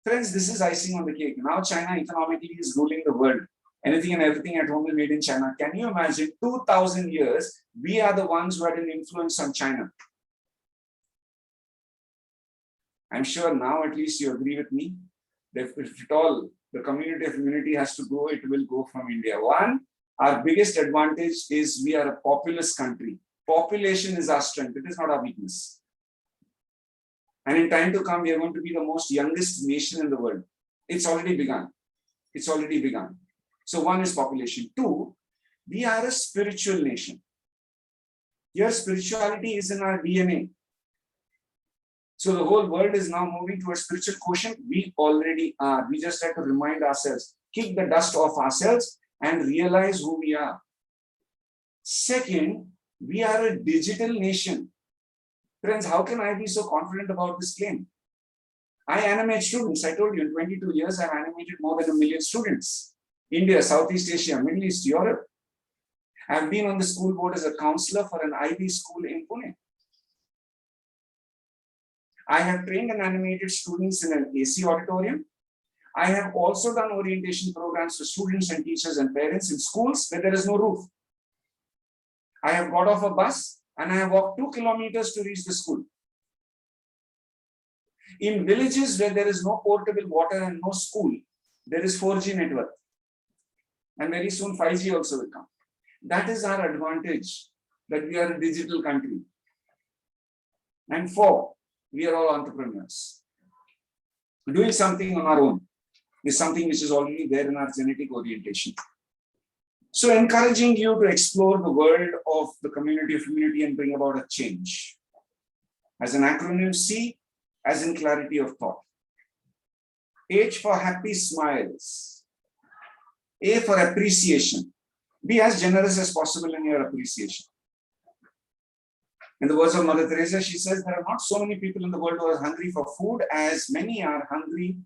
Speaker 1: Friends, this is icing on the cake. Now China economically is ruling the world. Anything and everything at home is made in China. Can you imagine 2,000 years, we are the ones who had an influence on China? I'm sure now at least you agree with me that if at all the community of immunity has to go, it will go from India. One, our biggest advantage is we are a populous country. Population is our strength. It is not our weakness. And in time to come, we are going to be the most youngest nation in the world. It's already begun. It's already begun. So one is population. Two, we are a spiritual nation. Here, spirituality is in our DNA. So the whole world is now moving towards spiritual quotient. We already are. We just have to remind ourselves, kick the dust off ourselves and realize who we are. Second, we are a digital nation. Friends, how can I be so confident about this claim? I animate students. I told you in 22 years, I've animated more than 1 million students. India, Southeast Asia, Middle East, Europe. I've been on the school board as a counselor for an IB school in Pune. I have trained and animated students in an AC auditorium. I have also done orientation programs for students and teachers and parents in schools where there is no roof. I have got off a bus and I have walked 2 kilometers to reach the school. In villages where there is no portable water and no school, there is 4G network. And very soon 5G also will come. That is our advantage, that we are a digital country. And four, we are all entrepreneurs. Doing something on our own is something which is already there in our genetic orientation. So encouraging you to explore the world of the community of immunity and bring about a change. As an acronym, C, as in clarity of thought. H for happy smiles. A for appreciation. Be as generous as possible in your appreciation. In the words of Mother Teresa, she says there are not so many people in the world who are hungry for food as many are hungry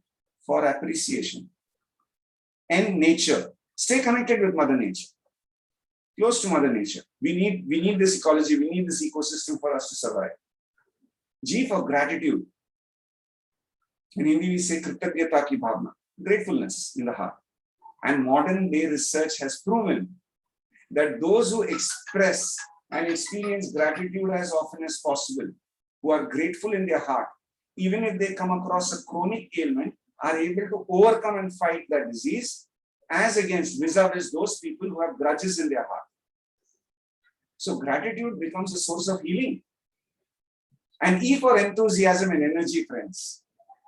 Speaker 1: for appreciation. And nature. Stay connected with Mother Nature. Close to Mother Nature. We need this ecology, we need this ecosystem for us to survive. G for gratitude. In Hindi we say Kritagnata ki bhavna, gratefulness in the heart. And modern day research has proven that those who express and experience gratitude as often as possible, who are grateful in their heart, even if they come across a chronic ailment, are able to overcome and fight that disease, as against vis-a-vis those people who have grudges in their heart. So gratitude becomes a source of healing. And E for enthusiasm and energy, friends.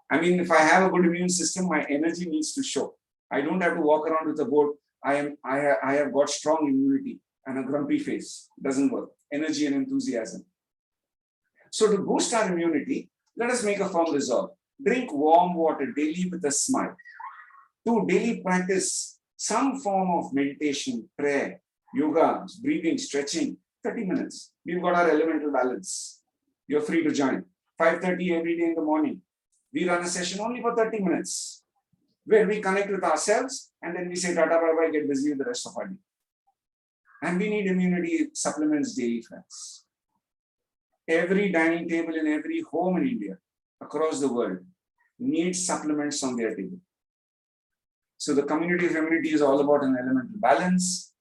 Speaker 1: I mean, if I have a good immune system, my energy needs to show. I don't have to walk around with a board. I have got strong immunity and a grumpy face. It doesn't work. Energy and enthusiasm. So to boost our immunity, let us make a firm resolve. Drink warm water daily with a smile. To daily practice some form of meditation, prayer, yoga, breathing, stretching, 30 minutes. We've got our elemental balance. You're free to join. 5:30 every day in the morning. We run a session only for 30 minutes, where we connect with ourselves and then we say, Tata, bye-bye, get busy with the rest of our day. And we need immunity supplements daily, friends. Every dining table in every home in India, across the world, needs supplements on their table. So the community of immunity is all about an elemental balance,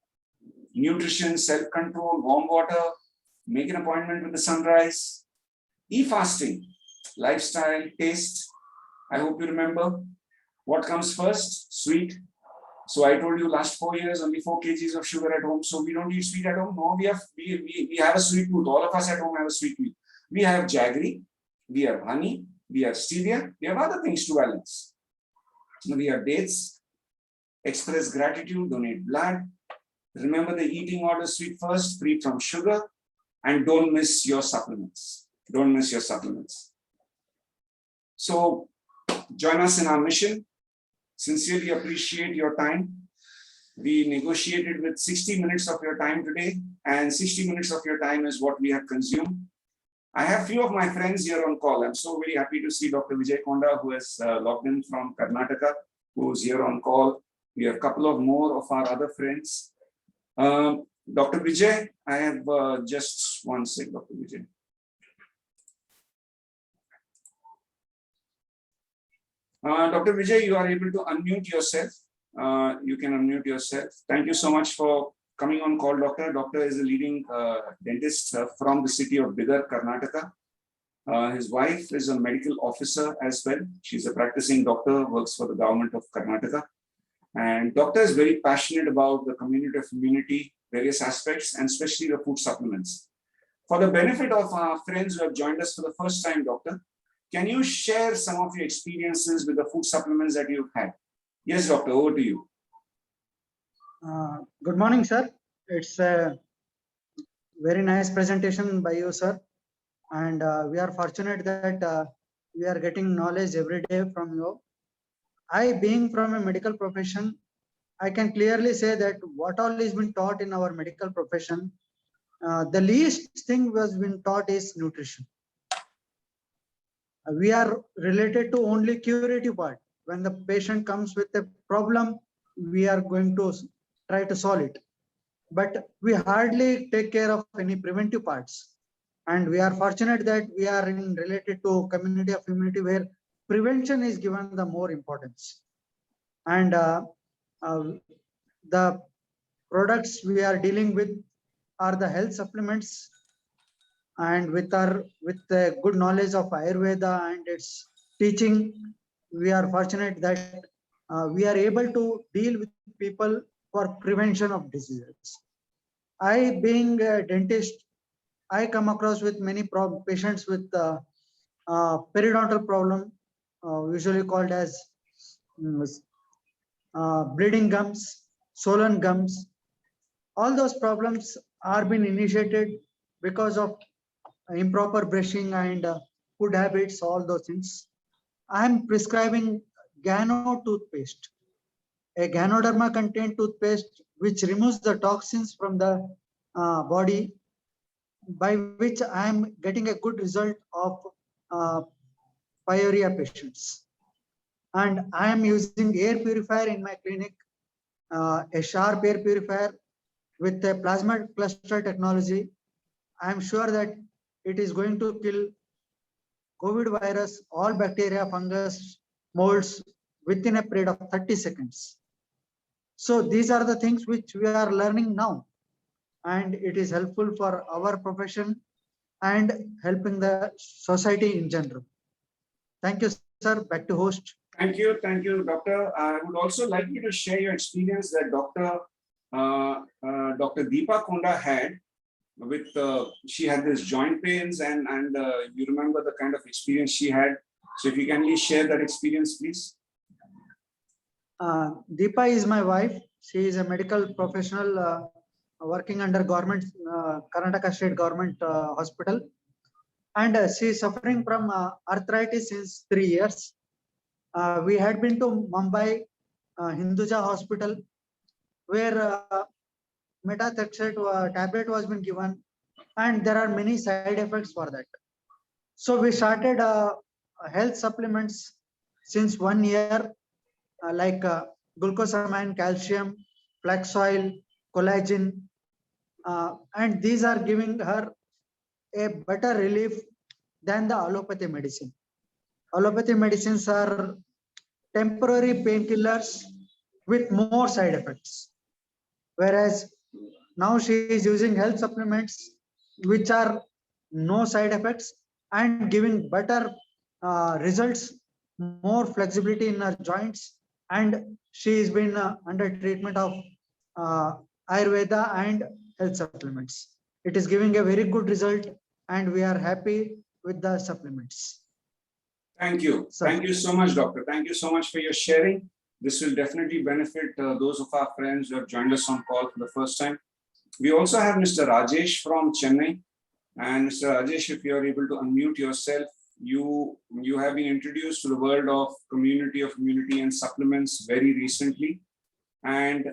Speaker 1: nutrition, self-control, warm water, make an appointment with the sunrise, e-fasting, lifestyle, taste, I hope you remember. What comes first? Sweet. So I told you last 4 years, only 4 kgs of sugar at home. So we don't eat sweet at home. No, we have a sweet tooth. All of us at home have a sweet tooth. We have jaggery, we have honey, we have stevia, we have other things to balance. We have dates, express gratitude, donate blood. Remember the eating order sweet first, free from sugar, and don't miss your supplements. Don't miss your supplements. So join us in our mission. Sincerely appreciate your time. We negotiated with 60 minutes of your time today, and 60 minutes of your time is what we have consumed. I have few of my friends here on call. I'm so very happy to see Dr. Vijay Konda, who has logged in from Karnataka, who's here on call. We have a couple of more of our other friends. Dr. Vijay, I have just one sec, Dr. Vijay. Dr. Vijay, you are able to unmute yourself. You can unmute yourself. Thank you so much for coming on call, Doctor. Doctor is a leading dentist from the city of Bidar, Karnataka. His wife is a medical officer as well. She's a practicing doctor, works for the government of Karnataka. And doctor is very passionate about the community of immunity, various aspects, and especially the food supplements. For the benefit of our friends who have joined us for the first time, Doctor, can you share some of your experiences with the food supplements that you've had? Yes, Doctor, over to you.
Speaker 2: Good morning, sir. It's a very nice presentation by you, sir. And we are fortunate that we are getting knowledge every day from you. I, being from a medical profession, I can clearly say that what all is been taught in our medical profession, the least thing was been taught is nutrition. We are related to only curative part. When the patient comes with a problem, we are going to try to solve it. But we hardly take care of any preventive parts. And we are fortunate that we are related to community of immunity where prevention is given the more importance. And the products we are dealing with are the health supplements, and with the good knowledge of Ayurveda and its teaching, we are fortunate that we are able to deal with people for prevention of diseases. I, being a dentist, I come across with many patients with periodontal problem, usually called as bleeding gums, swollen gums. All those problems are being initiated because of improper brushing and food habits, all those things. I am prescribing Gano toothpaste, a Ganoderma contained toothpaste which removes the toxins from the body, by which I am getting a good result of pyorrhea patients. And I am using air purifier in my clinic, a sharp air purifier with a plasma cluster technology. I am sure that it is going to kill COVID virus, all bacteria, fungus, molds within a period of 30 seconds. So these are the things which we are learning now, and it is helpful for our profession and helping the society in general. Thank you, sir. Back to host.
Speaker 1: Thank you, Doctor. I would also like you to share your experience that Dr. Deepa Konda had with she had this joint pains and you remember the kind of experience she had. So if you can please share that experience, please.
Speaker 2: Deepa is my wife. She is a medical professional working under government, Karnataka state government hospital, and she is suffering from arthritis since 3 years. We had been to Mumbai Hinduja hospital, where methotrexate tablet was been given, and there are many side effects for that. So we started health supplements since 1 year, like glucosamine, calcium, flax oil, collagen, and these are giving her a better relief than the allopathy medicine. Allopathy medicines are temporary painkillers with more side effects, whereas now she is using health supplements which are no side effects and giving better results more flexibility in her joints, and she has been under treatment of Ayurveda and health supplements. It is giving a very good result, and we are happy with the supplements.
Speaker 1: Thank you.
Speaker 2: Sir.
Speaker 1: Thank you so much, doctor. Thank you so much for your sharing. This will definitely benefit those of our friends who have joined us on call for the first time. We also have Mr. Rajesh from Chennai. And Mr. Rajesh, if you are able to unmute yourself, you have been introduced to the world of immunity and supplements very recently. And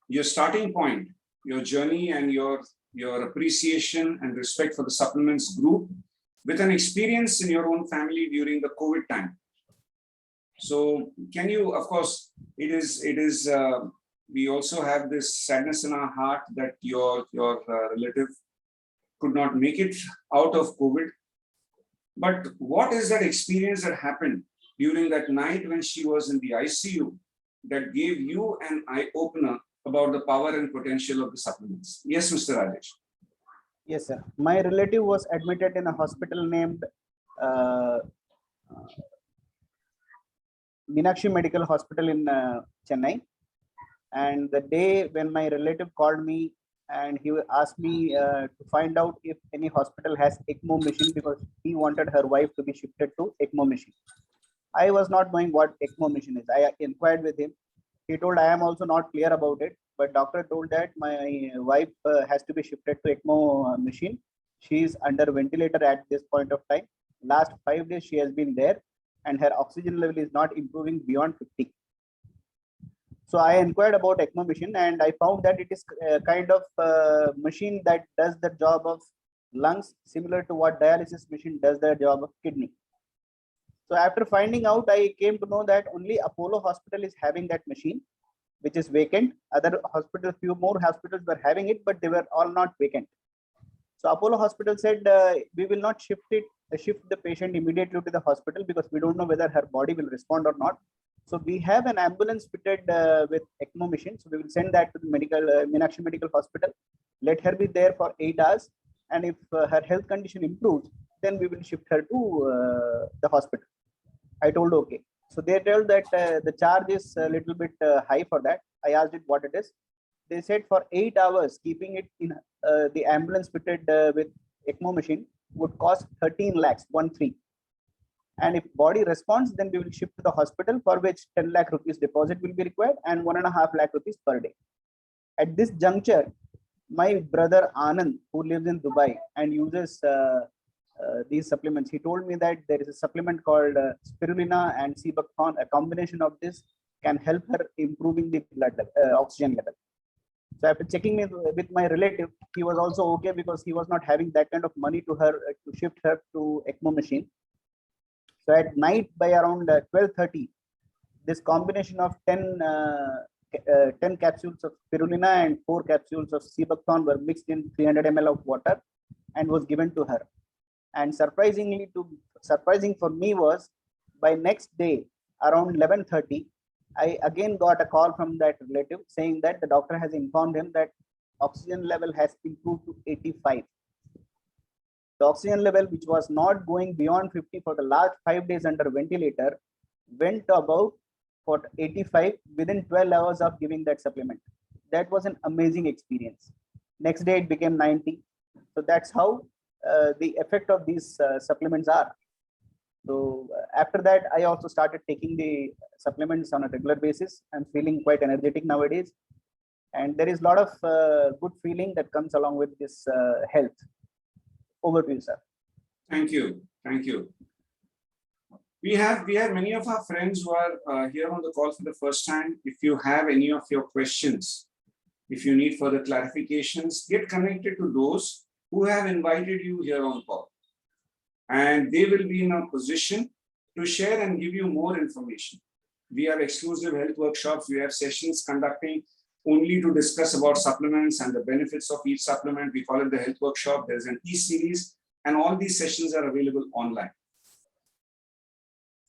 Speaker 1: your starting point, your journey and your appreciation and respect for the supplements group with an experience in your own family during the COVID time. So can you, of course, it is we also have this sadness in our heart that your relative could not make it out of COVID. But what is that experience that happened during that night when she was in the ICU that gave you an eye-opener about the power and potential of the supplements? Yes, Mr. Rajesh.
Speaker 3: Yes, sir. My relative was admitted in a hospital named Meenakshi Medical Hospital in Chennai. And the day when my relative called me and he asked me to find out if any hospital has ECMO machine, because he wanted her wife to be shifted to ECMO machine. I was not knowing what ECMO machine is. I inquired with him. He told I am also not clear about it, but doctor told that my wife has to be shifted to ECMO machine. She is under ventilator at this point of time. Last 5 days she has been there, and her oxygen level is not improving beyond 50. So I inquired about ECMO machine, and I found that it is a kind of machine that does the job of lungs, similar to what dialysis machine does the job of kidney. So after finding out, I came to know that only Apollo Hospital is having that machine, which is vacant. Other hospitals, few more hospitals were having it, but they were all not vacant. So Apollo Hospital said, we will not shift the patient immediately to the hospital because we don't know whether her body will respond or not. So we have an ambulance fitted with ECMO machine. So we will send that to the Meenakshi Medical Hospital. Let her be there for 8 hours. And if her health condition improves, then we will shift her to the hospital. I told okay. So they told that the charge is a little bit high for that. I asked it what it is. They said for 8 hours, keeping it in the ambulance fitted with ECMO machine would cost 13 lakhs, 13. And if body responds, then we will shift to the hospital, for which 10 lakh rupees deposit will be required and 1.5 lakh rupees per day. At this juncture, my brother Anand, who lives in Dubai and uses these supplements, he told me that there is a supplement called spirulina and sea buckthorn. A combination of this can help her improving the blood level, oxygen level. So after checking with my relative, he was also okay because he was not having that kind of money to shift her to ECMO machine. So at night by around 12:30, this combination of 10 capsules of spirulina and 4 capsules of sea buckthorn were mixed in 300 ml of water and was given to her. And surprising for me was, by next day around 11:30, I again got a call from that relative saying that the doctor has informed him that oxygen level has improved to 85. The oxygen level, which was not going beyond 50 for the last 5 days under ventilator, went to about for 85 within 12 hours of giving that supplement. That was an amazing experience. Next day it became 90. So that's how the effect of these supplements are. So after that, I also started taking the supplements on a regular basis. I'm feeling quite energetic nowadays. And there is a lot of good feeling that comes along with this health. Over to you, sir.
Speaker 1: Thank you. Thank you. We have many of our friends who are here on the call for the first time. If you have any of your questions, if you need further clarifications, get connected to those who have invited you here on call. And they will be in a position to share and give you more information. We have exclusive health workshops. We have sessions conducting only to discuss about supplements and the benefits of each supplement. We call it the health workshop. There's an e-series, and all these sessions are available online.